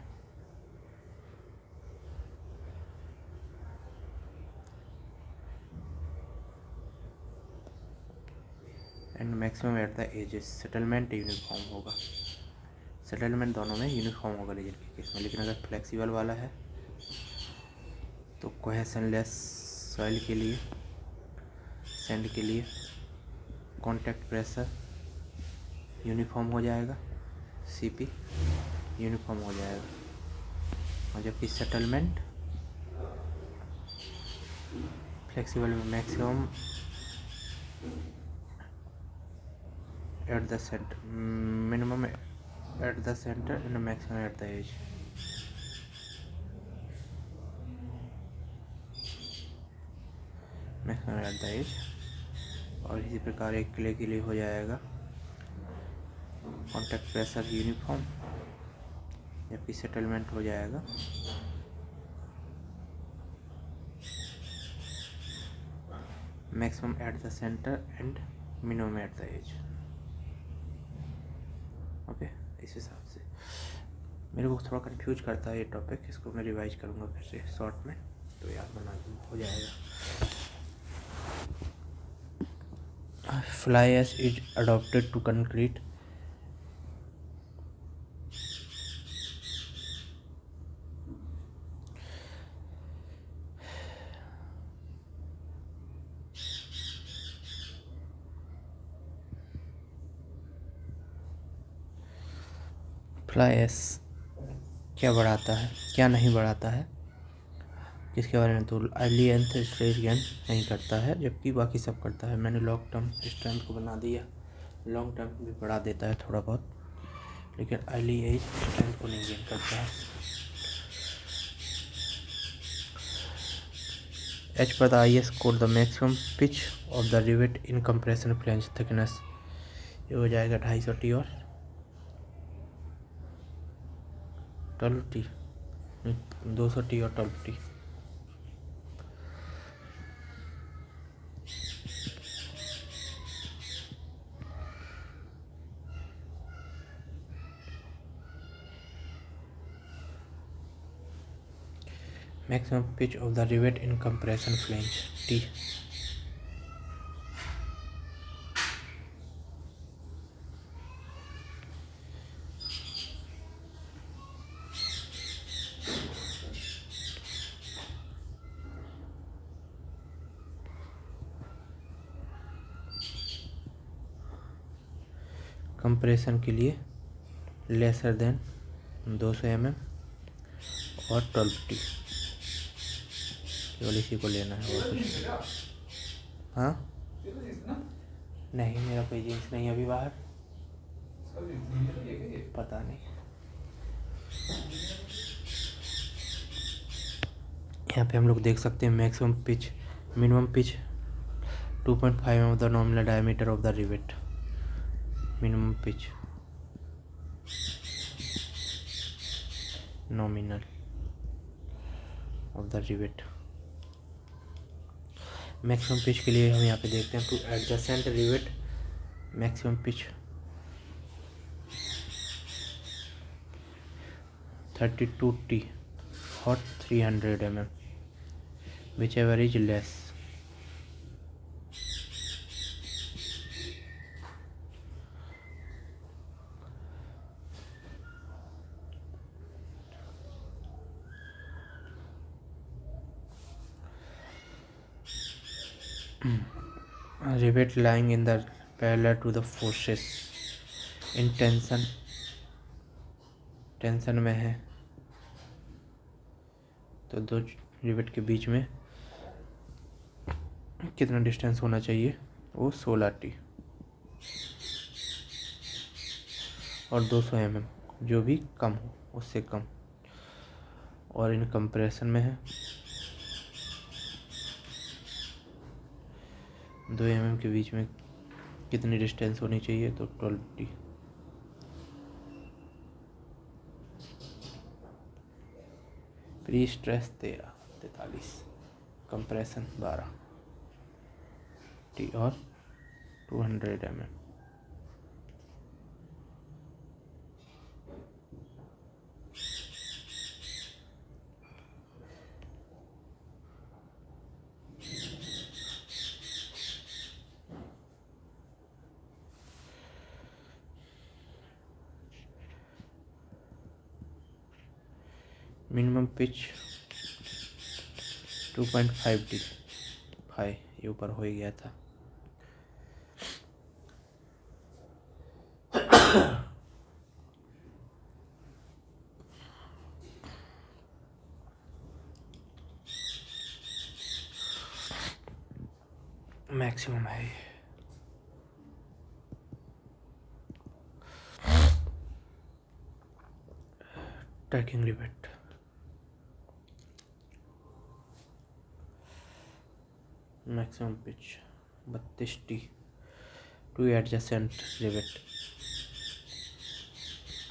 And maximum at the edges, settlement uniform होगा, सेटलमेंट दोनों में यूनिफॉर्म होगा लेजर के केस में। लेकिन अगर फ्लेक्सिबल वाला है तो कोहेशनलेस सॉइल के लिए, सैंड के लिए कॉन्टैक्ट प्रेशर यूनिफॉर्म हो जाएगा, सीपी यूनिफॉर्म हो जाएगा। और जबकि सेटलमेंट फ्लेक्सिबल में maximum at the center, minimum at the center and maximum at the edge. Maximum at the edge. और इसी प्रकार एक क्ले के लिए हो जाएगा कॉन्टैक्ट प्रेशर यूनिफॉर्म, जबकि सेटलमेंट हो जाएगा maximum at the center and minimum at the edge. Okay, इस हिसाब से मेरे को थोड़ा कंफ्यूज करता है ये टॉपिक, इसको मैं रिवाइज करूँगा फिर से शॉर्ट में, तो याद बना हो जाएगा। Fly ash is adopted to concrete, fly ash क्या बढ़ाता है क्या नहीं बढ़ाता है, किसके बारे में, तो अर्ली एंथ स्ट्रेस गेन नहीं करता है, जबकि बाकी सब करता है। मैंने लॉन्ग टर्म स्ट्रेंथ को बना दिया, लॉन्ग टर्म भी बढ़ा देता है थोड़ा बहुत, लेकिन अर्ली एज स्ट्रेंथ को नहीं गेन करता है। H per the I S code the maximum pitch of the rivet in compression flange thickness, ये हो जाएगा 250 टी और 12 टी, 200 टी और 12 T. Maximum pitch of the rivet in compression flange T, compression के लिए lesser than 200 mm और 12 T, केवल इसी को लेना है और कुछ। हाँ नहीं, मेरा कोई जीन्स नहीं अभी बाहर, पता नहीं। यहाँ पे हम लोग देख सकते हैं maximum pitch, minimum pitch 2.5 mm of the nominal diameter of the rivet, minimum pitch nominal of the rivet. Maximum pitch के लिए हम यहाँ पे देखते हैं two adjacent rivet, maximum pitch 32 T और 300 mm, whichever is less, rivet lying in the parallel to the forces in tension में है तो दो रिवेट के बीच में कितना डिस्टेंस होना चाहिए, वो 16t और 200 mm, जो भी कम हो उससे कम। और इन कंप्रेशन में है 2 mm के बीच में कितनी डिस्टेंस होनी चाहिए, तो 12t। Pre stress 43, compression 12t और 200 mm। मिनिमम पिच 2.5d, ये ऊपर हो ही गया था। मैक्सिमम है tacking rivet. Maximum pitch 32t two adjacent rivet.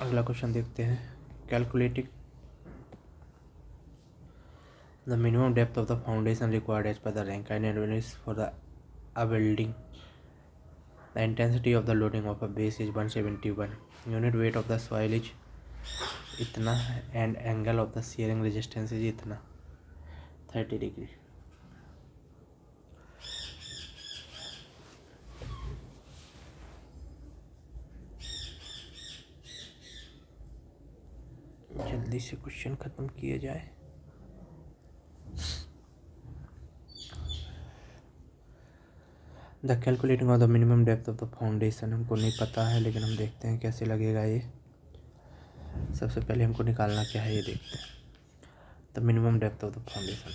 अगला क्वेश्चन देखते हैं। Calculating the minimum depth of the foundation required as पर the Rankine energy for the a building. The intensity of the loading of a base is 171. Unit weight of the soil is इतना and angle of the shearing resistance is इतना 30 degree. जल्दी से question खत्म किए जाए। The calculating of the minimum depth of the foundation, हमको नहीं पता है लेकिन हम देखते हैं कैसे लगेगा ये। सबसे पहले हमको निकालना क्या है ये देखते हैं। The minimum depth of the foundation,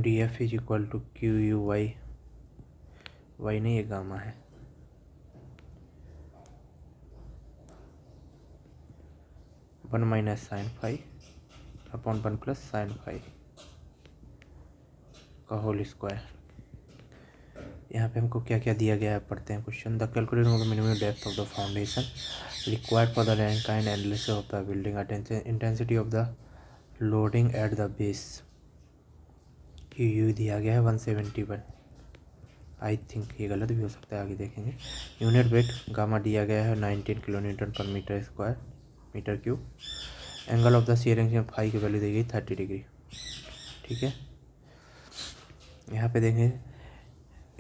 D F is equal to Q U Y, Y नहीं ये गामा है, one minus sine five upon 1 plus sine five का होल स्क्वायर। यहाँ पे हमको क्या क्या दिया गया है पढ़ते हैं question. The calculation of the minimum depth of the foundation required for the Rankine analysis of the building, intensity of the loading at the base, you दिया गया है 171। आई थिंक ये गलत भी हो सकता है, आगे देखेंगे। यूनिट वेट गामा दिया गया है 19 kilo newton per metre square, metre cube. Angle of the shearing phi की वैल्यू दी गई 30 डिग्री, ठीक है। यहाँ पे देखेंगे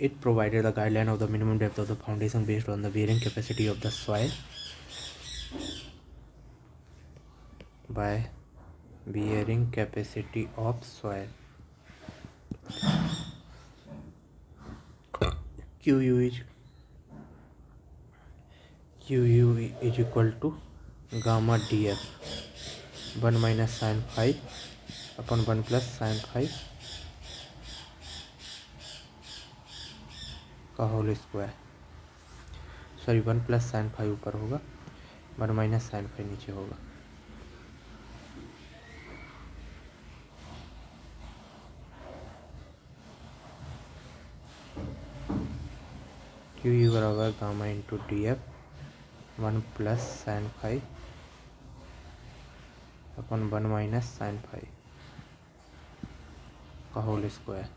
it provided the guideline of the minimum depth of the foundation based on the bearing capacity of the soil by bearing capacity of soil. Q U is equal to gamma D F, 1 minus sine five upon 1 plus sine five का whole square. Sorry 1 plus sine five ऊपर होगा, 1 minus sine five नीचे होगा। Q U बराबर gamma into D F 1 plus sine five upon 1 minus sine five का whole square.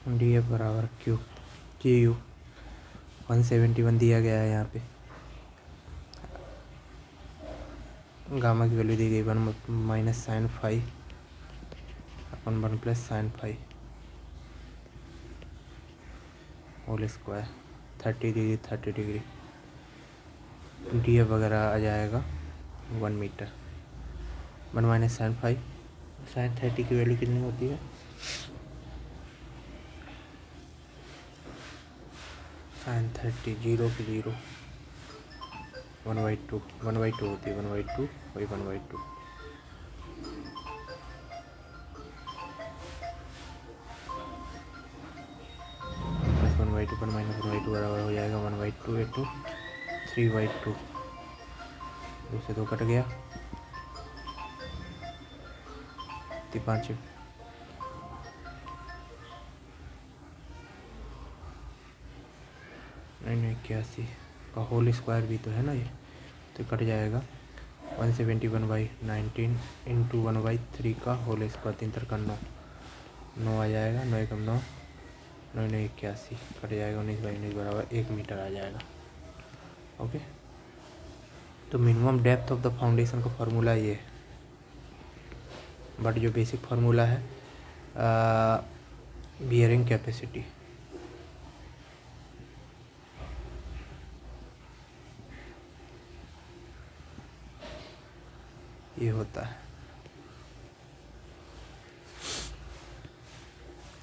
D F बराबर Q के U 171 दिया गया है यहाँ पे। गामा की वैल्यू दी गई 1 minus sine five upon 1 plus sine five whole square 30 degree D F वगैरह आ जाएगा 1 metre. 1 minus sine five, sine 30 की वैल्यू कितनी होती है? साइन 30 0 की 0 1/2 होती है 1/2 वही 1/2 प्लस 1/2 पर माइनस 1/2 बराबर हो जाएगा 1/2 इंटू 3/2। 2 से 2 कट गया 5 81 का होल स्क्वायर भी तो है ना, ये तो कट जाएगा 171/19 इंटू 1/3 का होल स्क्वायर 3 का 9 आ जाएगा 9 कम 9 9 81 कट जाएगा 19/19 बराबर 1 मीटर आ जाएगा। ओके, तो minimum depth of the foundation का फार्मूला ये है, बट जो बेसिक फार्मूला है बियरिंग कैपेसिटी ये होता है।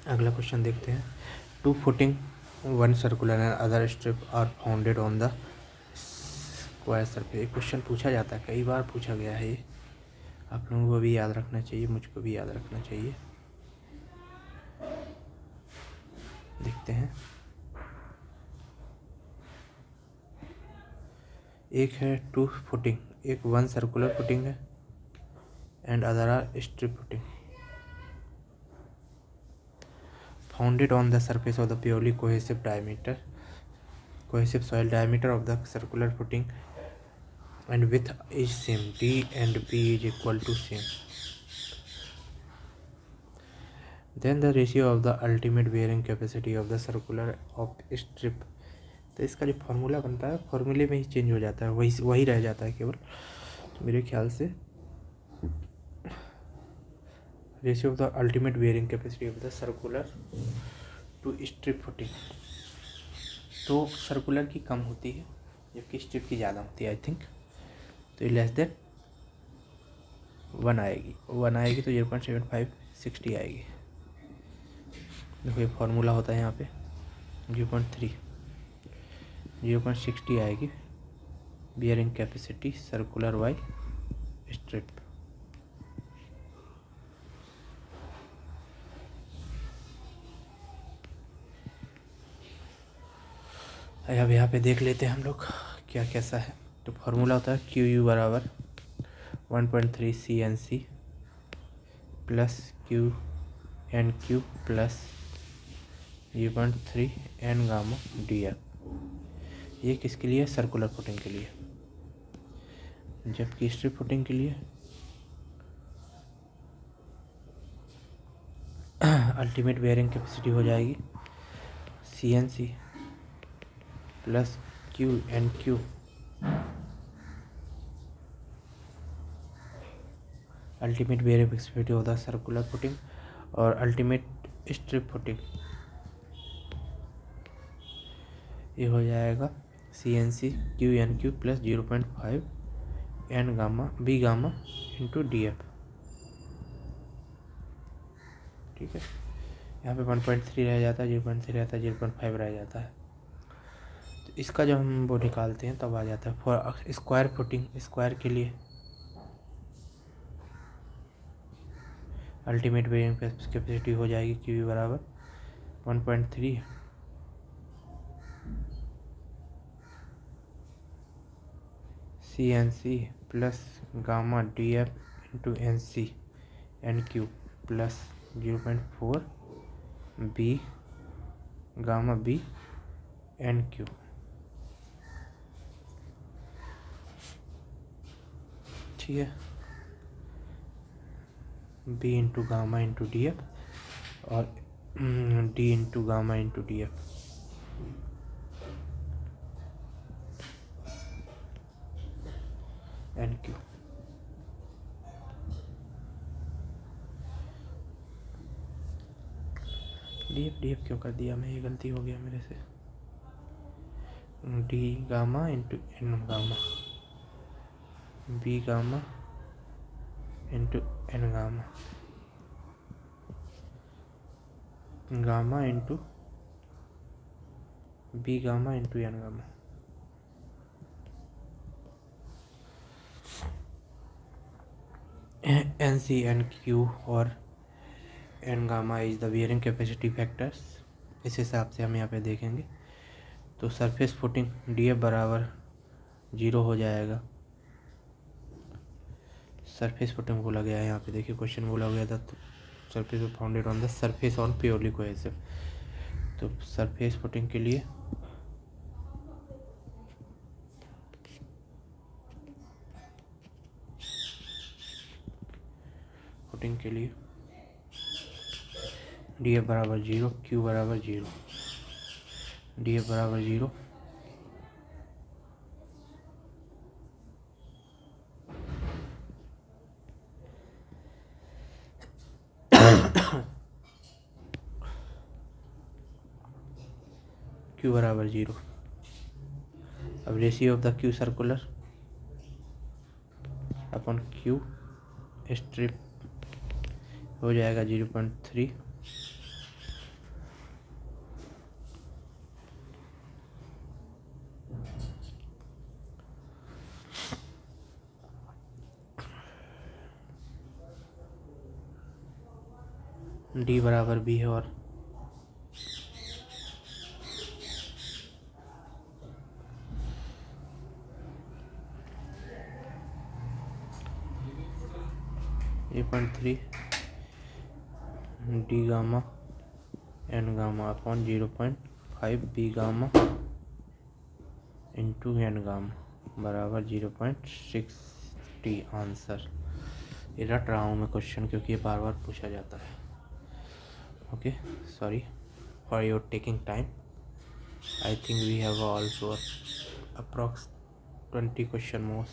अगला क्वेश्चन देखते हैं। 2 footing 1 circular and other strip are founded on the square surface. एक क्वेश्चन पूछा जाता है, कई बार पूछा गया है ये, आप लोगों को भी याद रखना चाहिए, मुझको भी याद रखना चाहिए। देखते हैं, एक है 2 फुटिंग, एक 1 सर्कुलर फुटिंग है and other are strip footing founded on the surface of the purely cohesive soil diameter of the circular footing and width is same, D and P is equal to same, then the ratio of the ultimate bearing capacity of the circular of strip। तो इसका जो formula बनता है फार्मूले में ही change हो जाता है, वही रह जाता है केवल। तो मेरे ख्याल से ratio of the ultimate bearing capacity of the circular to strip footing, तो सर्कुलर की कम होती है जबकि स्ट्रिप की ज़्यादा होती है आई थिंक। तो ये लेस देन 1 आएगी, 1 आएगी तो 0.75 60 आएगी। देखो ये फार्मूला होता है यहाँ पे 0.60 आएगी bearing capacity circular by strip. अब यहाँ पे देख लेते हैं हम लोग क्या कैसा है। तो फार्मूला होता है क्यू यू बराबर 1.3 CNC plus Q N Q plus 0.3 N gamma D F. ये किसके लिए? सर्कुलर फुटिंग के लिए, जबकि स्ट्रिप फुटिंग के लिए अल्टीमेट बेयरिंग कैपेसिटी हो जाएगी CNC plus Q N Q ultimate bearing capacity होता है सर्कुलर फुटिंग, और अल्टीमेट स्ट्रिप फुटिंग ये हो जाएगा CNC Q N Q plus 0.5 N gamma B gamma into D F. ठीक है, यहाँ पे 1.3 रह जाता है, 0.3 रहता है, 0.5 रह जाता है। तो इसका जब हम वो निकालते हैं तब आ जाता है फॉर स्क्वायर फुटिंग। स्क्वायर के लिए अल्टीमेट बेयरिंग कैपेसिटी हो जाएगी क्यू बराबर 1.3 CNC plus gamma D F into NC N Q plus 0.4 B gamma B N Q. ठीक है, B into gamma into D F, और D into gamma into df. N Q D F क्यों कर दिया मैं, ये गलती हो गया मेरे से। D gamma into N gamma, B gamma into N gamma, gamma into B gamma into N gamma. N C N Q और N gamma is the bearing capacity factors. इस हिसाब से हम यहाँ पे देखेंगे तो सरफेस फुटिंग डी एफ बराबर 0 हो जाएगा। सरफेस फुटिंग बोला गया है यहाँ पे, देखिए क्वेश्चन बोला गया था तो surface founded on the surface on purely cohesive. तो सरफेस फुटिंग के लिए डी एफ बराबर 0, क्यू बराबर 0, डी एफ बराबर 0, क्यू बराबर 0। अब ratio of the Q circular upon Q strip हो जाएगा 0.3, डी बराबर बी है और A 0.3 D gamma N gamma upon 0.5 B gamma into N gamma बराबर 0.60 आंसर। ये रट रहा हूँ मैं क्वेश्चन क्योंकि ये बार बार पूछा जाता है। Okay, sorry for your taking time. I think we have also approx 20 question more,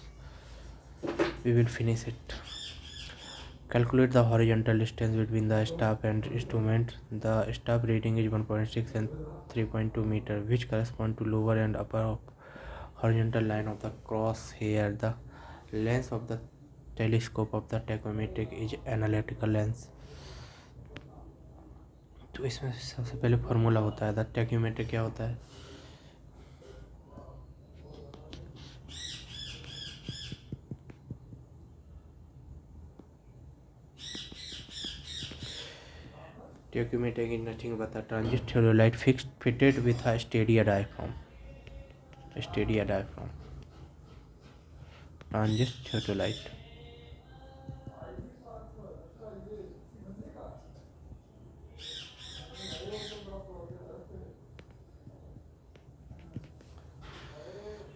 we will finish it. Calculate the horizontal distance between the staff and instrument. The staff reading is 1.6 and 3.2 meter, which correspond to lower and upper horizontal line of the crosshair. The length of the telescope of the tachometric is analytical lens. तो इसमें सबसे पहले formula होता है, the टैकोमेट्रिक क्या होता है, Tachometric is nothing but a transient theodolite fitted with a stadia diaphragm. Transient theodolite.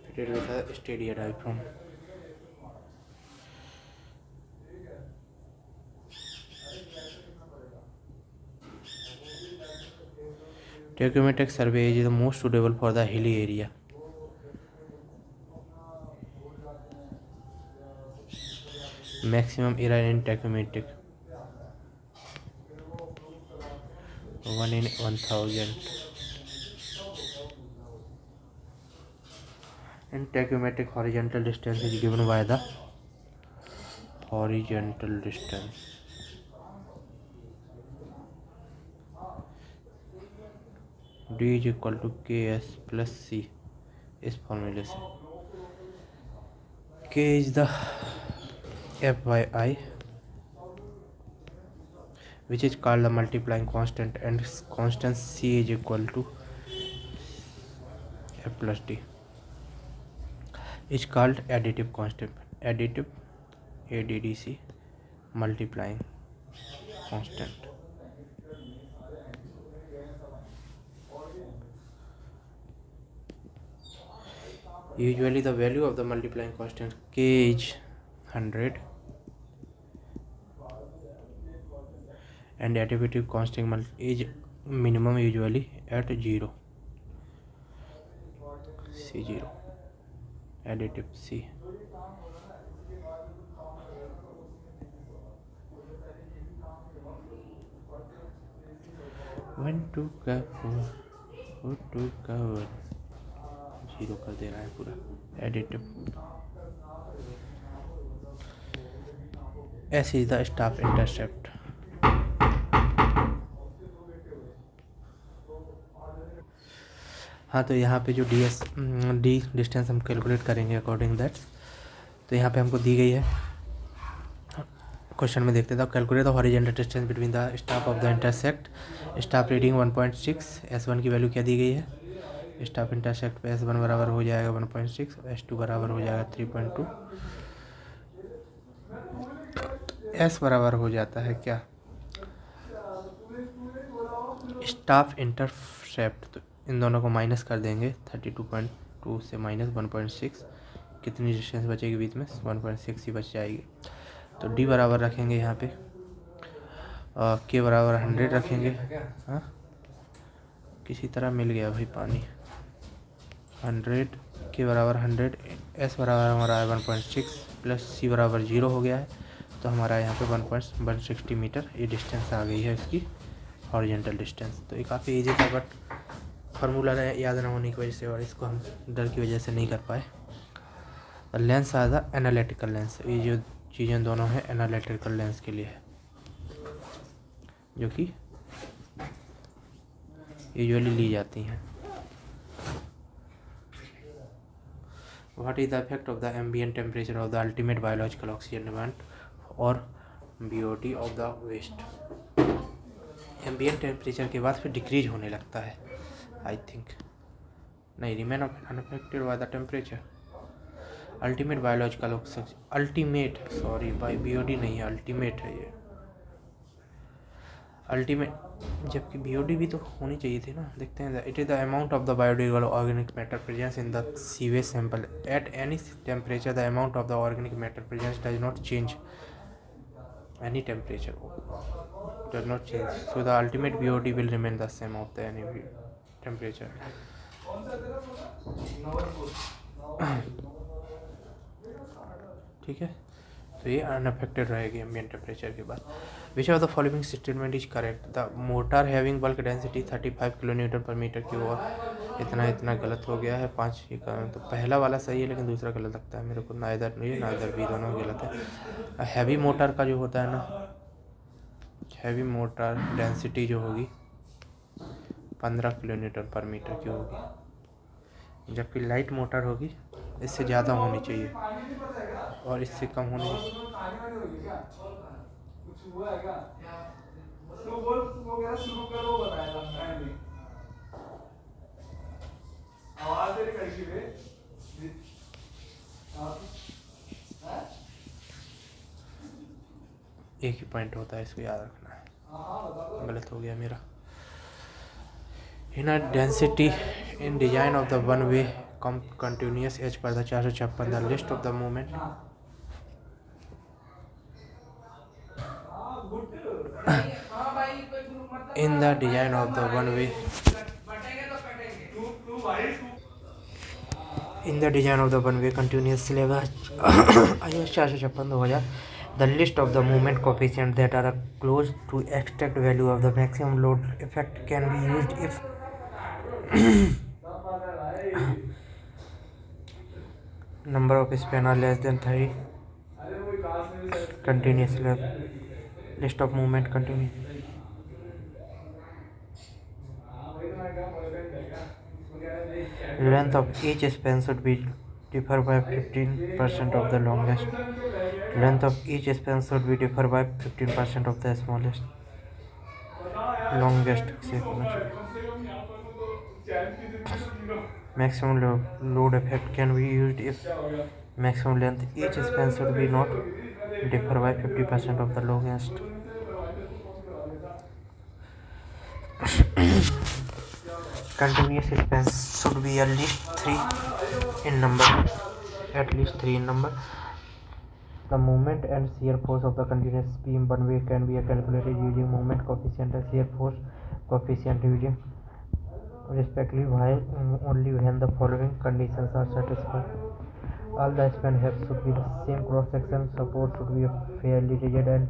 Fitted with a stadia diaphragm. Tachometric survey is the most suitable for the hilly area. Maximum error in tachometric 1 in 1000. And tachometric horizontal distance is given by the horizontal distance. D is equal to KS plus C इस फॉर्मूले से। K is the FYI, which is called the multiplying constant, and constant C is equal to F plus D, is called additive constant. Additive ADDC multiplying constant. Usually the value of the multiplying constant K is 100 and additive constant is minimum usually at 0, C0, additive C. One to cover, one to cover, 0 कर दे रहा है पूरा additive. S is the staff intercept. हाँ, तो यहाँ पे जो D distance हम कैलकुलेट करेंगे अकॉर्डिंग दैट, तो यहाँ पे हमको दी गई है क्वेश्चन में। देखते थे, calculate the horizontal distance between the staff of the intersect. Staff reading 1.6, S1 की वैल्यू क्या दी गई है, स्टाफ इंटरसेक्ट पे S1 बराबर हो जाएगा 1.6, S2 बराबर हो जाएगा 3.2, S बराबर हो जाता है क्या, स्टाफ इंटरसेप्ट। तो इन दोनों को माइनस कर देंगे, 32.2 से माइनस 1.6, कितनी डिस्टेंस बचेगी बीच में, 1.6 ही बच जाएगी। तो डी बराबर रखेंगे यहाँ पे, के बराबर 100 रखेंगे। हाँ, किसी तरह मिल गया भाई पानी। 100 के बराबर 100, एस बराबर हमारा है 1.6 प्लस सी बराबर 0 हो गया है, तो हमारा यहाँ पे 1.160 मीटर ये डिस्टेंस आ गई है इसकी हॉरिजॉन्टल डिस्टेंस। तो ये काफ़ी इजी था, बट फार्मूला याद ना होने की वजह से और इसको हम डर की वजह से नहीं कर पाए। लेंस आ द एनालिटिकल लेंस, ये जो चीज़ें दोनों हैं एनालिटिकल लेंस के लिए है, जो कि यूजुअली ली जाती हैं। What is the effect of the ambient temperature of the ultimate biological oxygen demand और BOD ऑफ द वेस्ट। एम्बिएंट टेम्परेचर के बाद फिर डिक्रीज होने लगता है, आई थिंक नहीं, remain unaffected by the temperature. Ultimate biological oxygen, ultimate sorry by BOD नहीं है, अल्टीमेट है ये, अल्टीमेट, जबकि BOD भी तो होनी चाहिए थी ना। देखते हैं, it is the amount of the biodegradable organic matter presence in the sewage sample at any temperature. The amount of the organic matter presence does not change any temperature, does not change, so the ultimate BOD will remain the same of the any temperature. ठीक है, तो ये unaffected रहेगी ambient temperature के बाद। विच of the following statement is correct, the motor having bulk density 35 kilonewton पर metre की ओर, इतना गलत हो गया है 5 के कारण। तो पहला वाला सही है लेकिन दूसरा गलत लगता है मेरे को, नाइदर ये नाइदर बी, दोनों गलत है। हैवी मोटर का जो होता है ना, हैवी मोटर डेंसिटी जो होगी 15 किलोन्यूटन पर मीटर की होगी, जबकि लाइट मोटर होगी इससे ज़्यादा होनी चाहिए और इससे कम होनी चाहिए। एक ही पॉइंट होता है, इसको याद रखना है, गलत हो गया मेरा। In density in design of the one way continuous as पर the 456, the list of the movement in the design of the one way, in the design of the one way continuous syllabus IS 456/2000, the list of the movement coefficient that are close to extract value of the maximum load effect can be used if number of span are less than 3 continuous syllabus, list of movement continuous. Length of each span should be differ by 15% of the longest. Length of each span should be differ by 15% of the smallest. Longest से होना चाहिए। Maximum load effect can be used if maximum length each span should be not differ by 50% of the longest. Continuous spans should be at least 3 in number. The moment and shear force of the continuous beam one way can be calculated using moment coefficient and shear force coefficient division respectively while only when the following conditions are satisfied. All the span should be the same cross section, support should be fairly rigid and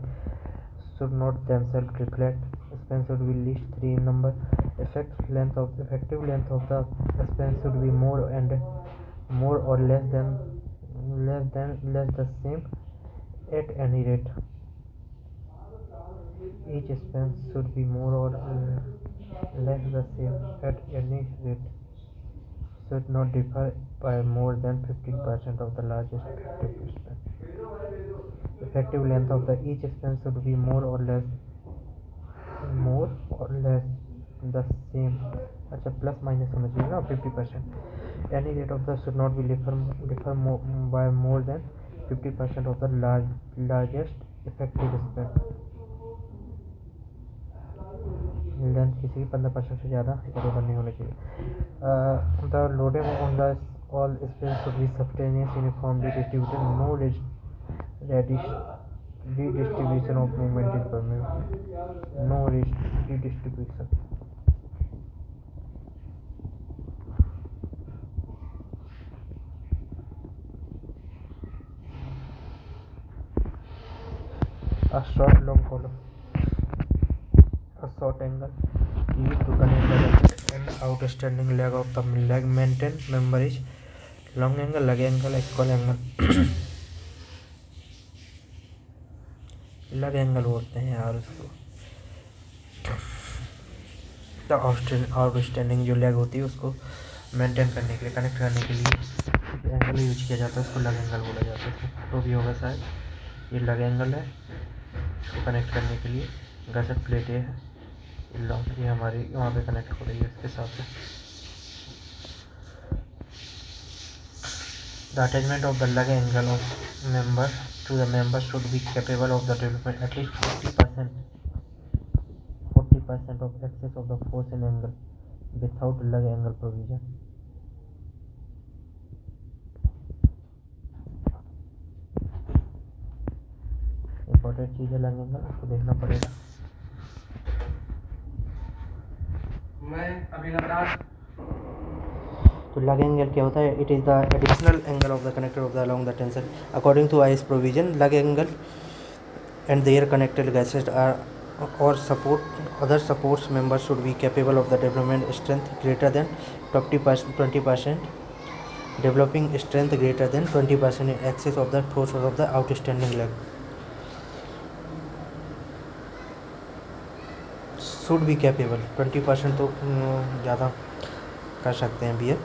should not themselves reflect. Span should be least 3 in number. Effective length of the span should be more or less the same at any rate. Each span should be more or less the same at any rate. Should not differ by more than 15% of the largest effective span. Effective length of each span should be more or less the same. अच्छा plus minus होना चाहिए ना 50%. Any rate of the should not be differ by more than 50% of the largest effective span. Length किसी 15% से ज़्यादा बराबर नहीं होना चाहिए. The loading on the all spans should be subtaneous, uniformly distributed. No redistribution of movement is permitted. No redistribution. A short long column, a short angle used to connect the and outstanding leg of the leg maintained member is long angle, leg angle, equal angle. लग angle बोलते हैं यार उसको. Outstanding जो leg होती है उसको maintain करने के लिए, कनेक्ट करने के लिए एंगल यूज किया जाता है, उसको लग एंगल बोला जाता है. तो भी होगा शायद. ये लग एंगल है, इसको कनेक्ट करने के लिए गसट प्लेट ये है, ये हमारी वहाँ पे कनेक्ट हो रही है इसके साथ. The attachment of the leg angle of member to the member should be capable of the development at least 40% of excess of the force in angle without leg angle provision. Important चीज़ है leg angle, उसको देखना पड़ेगा. मैं अभी तो लग angle क्या होता है? It is the additional angle of the connector of the along the tension according to IS provision. Lug angle and their connected gusset are और support other supports members should be capable of the development strength greater than 20%, developing strength greater than 20% in excess of the force of the outstanding leg. Should be capable 20% तो ज़्यादा कर सकते हैं beer.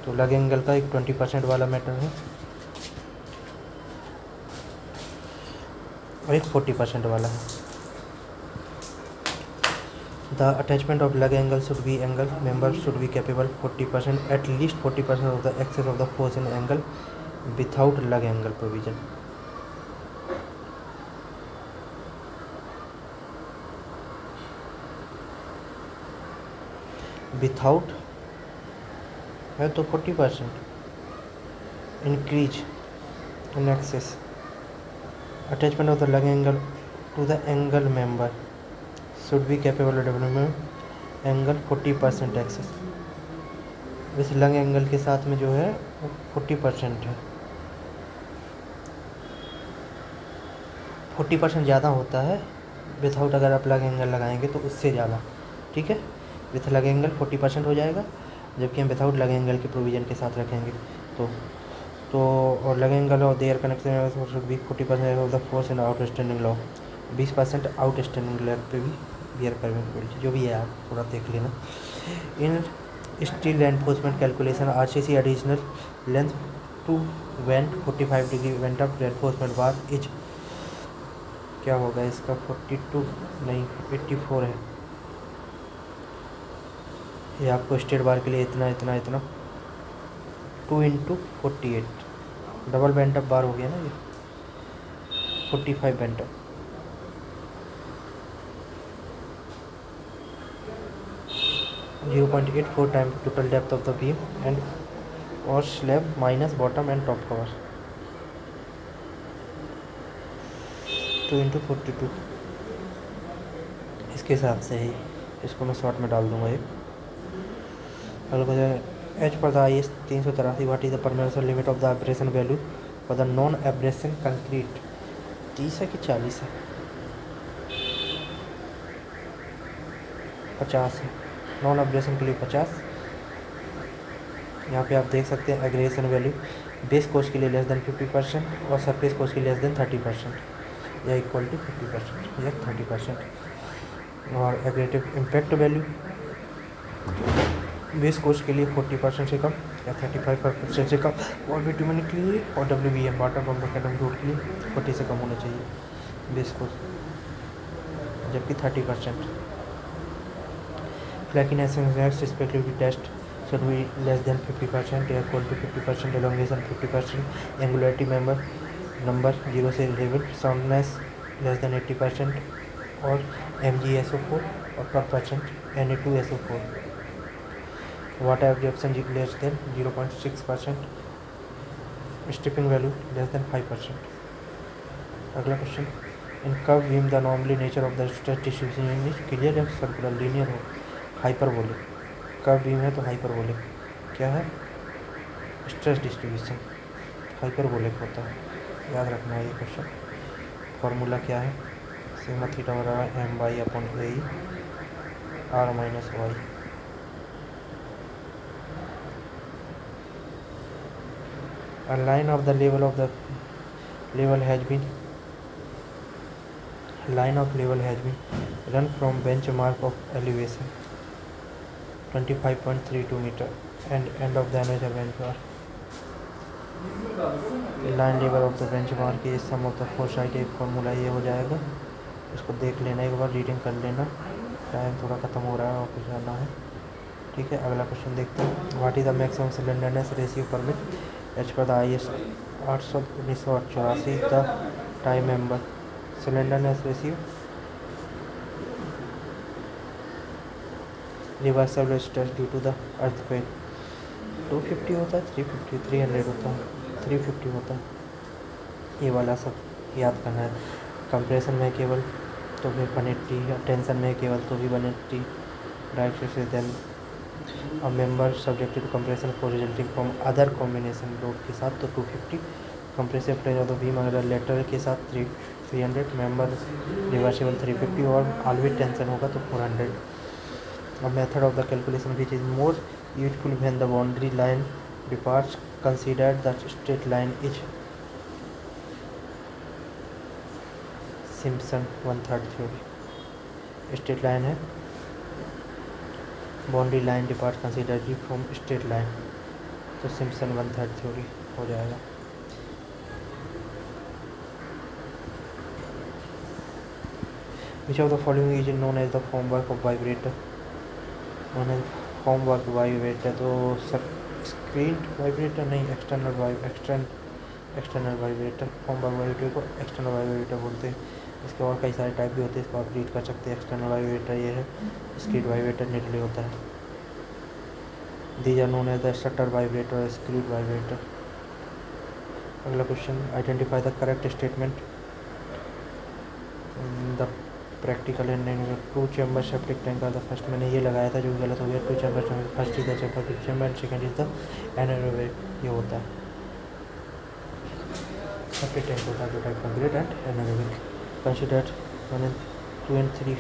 तो लग angle का एक 20% वाला मैटर है और एक 40% वाला है. The attachment of lug angle should be angle member should be capable 40% at least 40% of the excess of the force in angle without lug angle provision. Without है तो 40% increase in excess. Attachment of the lug angle to the angle member should be capable of development angle 40% excess. इस lug angle के साथ में जो है वो 40% है. 40% ज़्यादा होता है विथआउट, अगर आप लग एंगल लगाएंगे तो उससे ज़्यादा. ठीक है, विथ लग एंगल 40% हो जाएगा, जबकि हम विथआउट लग एंगल के प्रोविज़न के साथ रखेंगे तो और लग एंगल और there connection should be 40% of the force in outstanding law. 20% outstanding leg पे भी बियर परमिट, जो भी है आप थोड़ा देख लेना. In steel reinforcement calculation RCC additional length to bent 45 degree bent up reinforcement bar is क्या होगा इसका 42 नहीं 84 है. ये आपको स्टेट बार के लिए इतना 2 × 48 डबल बेंटअप बार हो गया ना ये 45 bent up. .84 time total depth of the beam and और slab minus bottom and top cover 2 × 42 इसके हिसाब से ही इसको मैं शॉर्ट में डाल दूँगा एक। अगर H per the IS 383 what is the permission limit of the abrasion value for the non abrasion concrete? 30 है कि 40 है? 50 है। नॉन एब्रेशन के लिए 50। यहाँ पे आप देख सकते हैं एग्रेशन वैल्यू बेस कोर्स के लिए लेस देन 50% और सरफेस कोर्स के लिए लेस देन 30% या इक्वल टू 50% या 30%। और एग्रेटिव इम्पैक्ट वैल्यू बेस कोर्स के लिए 40% से कम या 35% से कम और बिटुमेन के लिए और WBM वाटर बम कैटम रोड के लिए 40 से कम होना चाहिए बेस कोर्स, जबकि 30%। Flakiness respectively test should be less than 50% या equal to 50%, elongation 50%, angularity number 0 से 11, soundness less than 80% और MgSO4 और per percent Na2SO4, water absorption less than 0.6%, stripping value less than 5%। अगला question, in curve beam the normally nature of the stress distribution is clear या circular, linear हो, hyperbolic. Curve beam है तो hyperbolic. क्या है? Stress distribution hyperbolic होता है, याद रखना है ये क्वेश्चन। फॉर्मूला क्या है? सिग्मा थीटा बराबर M//A R minus Y. A line of the level has been run from benchmark of elevation 25.32 meter and end of the another benchmark. Line level of the benchmark की सम of the four side, एक formula ये हो जाएगा। इसको देख लेना, एक बार reading कर लेना। टाइम थोड़ा ख़त्म हो रहा है और कुछ जाना है, ठीक है। अगला क्वेश्चन देखते हैं, what is the maximum slenderness ratio permit as पर the IS 800 1984 the time member slenderness ratio reversal stress due to the earthquake 250 होता है, 350 300 होता है, 350 होता है। ये वाला सब याद करना है। कंप्रेशन में केवल तो भी 180 या टेंशन में केवल तो भी 180 डायरेक्ट से देन अब member subjected to compression for resulting from other combination load के साथ तो 250, कंप्रेसिव प्रेशर तो बीम अगर लेटर के साथ 300, मेंबर रिवर्सिबल 350 और ऑलवेज टेंशन होगा तो 400। अब method of the calculation which is more useful when the boundary line departs consider the straight line is Simpson 1/3 theory. Straight line है, boundary line depart considerably from straight line तो Simpson 1/3 theory हो जाएगा। Which of the following is known as the formwork of vibrator? Known as formwork vibrator तो screen vibrator नहीं, external vibrator. Formwork vibrator को external vibrator बोलते हैं। इसके और कई सारे टाइप भी होते हैं, इसको आप रीड कर सकते हैं। एक्सटर्नल वाइब्रेटर ये है, स्क्रीन वाइब्रेटर निकले होता है। These are known as the shutter vibrator और स्क्रीन वाइब्रेटर। अगला question, identify the correct statement the practical and 2 chamber septic tank का द फर्स्ट, मैंने ये लगाया था जो गलत हो गया। 2 chamber first is the chamber, second is the anaerobic, ये होता है सेप्टिक टैंक होता है, 2 टाइप का, grade and anaerobic. Considered 1 2 and 3।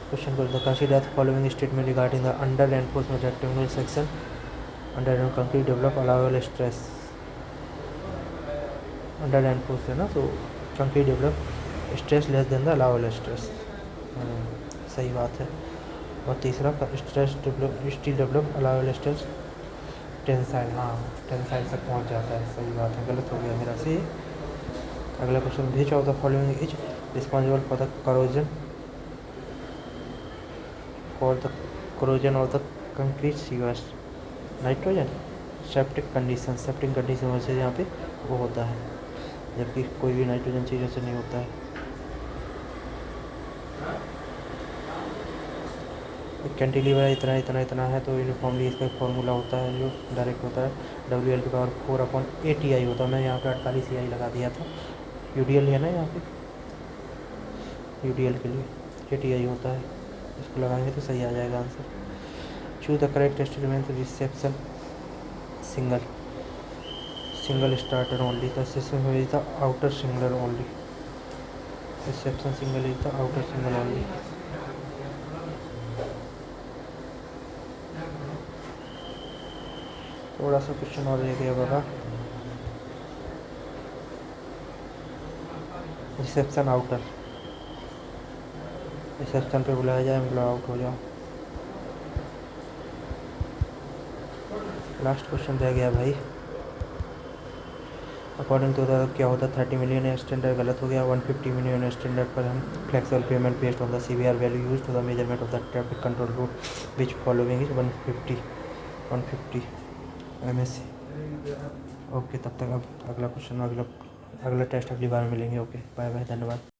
Question को the consider the following statement regarding the under enforcement rectangular section under concrete develop allowable stress. Under enforce है ना, तो concrete develop stress less than the allowable stress, सही बात है। और तीसरा steel develop allowable stress tensile, हाँ tensile तक पहुंच जाता है, सही बात है, गलत हो गया मेरा से। अगला question, which of the following is responsible for the corrosion of the concrete sewers? Nitrogen. Septic condition से यहाँ पे वो होता है, जबकि कोई भी नाइट्रोजन चीज़ों से नहीं होता है। कैंटिलीवर इतना है तो यूनिफॉर्मली इसका फॉर्मूला होता है जो डायरेक्ट होता है, WL/4/ATI होता है। मैं यहाँ पे 48 EI लगा दिया था, UDL है ना यहाँ पे, UDL के लिए KTI होता है, इसको लगाएंगे तो सही आ जाएगा answer. Choose the correct test reception single starter only, the system is the outer single only, reception single is the outer single only. थोड़ा सा क्वेश्चन और रह गया बाबा। रिसेप्शन आउटर, रिसेप्शन पे बुलाया जाए, मतलब आउट हो जाओ। लास्ट क्वेश्चन रह गया भाई। अकॉर्डिंग टू द क्या होता है 30 मिलियन स्टैंडर्ड, गलत हो गया। 150 मिलियन स्टैंडर्ड पर हम flexible payment based on the CBR value use to the measurement of the traffic control route which following is 150 MSC। Okay, तब तक अब अगला क्वेश्चन, अगला टेस्ट अगली बार मिलेंगे। ओके, बाय बाय, धन्यवाद।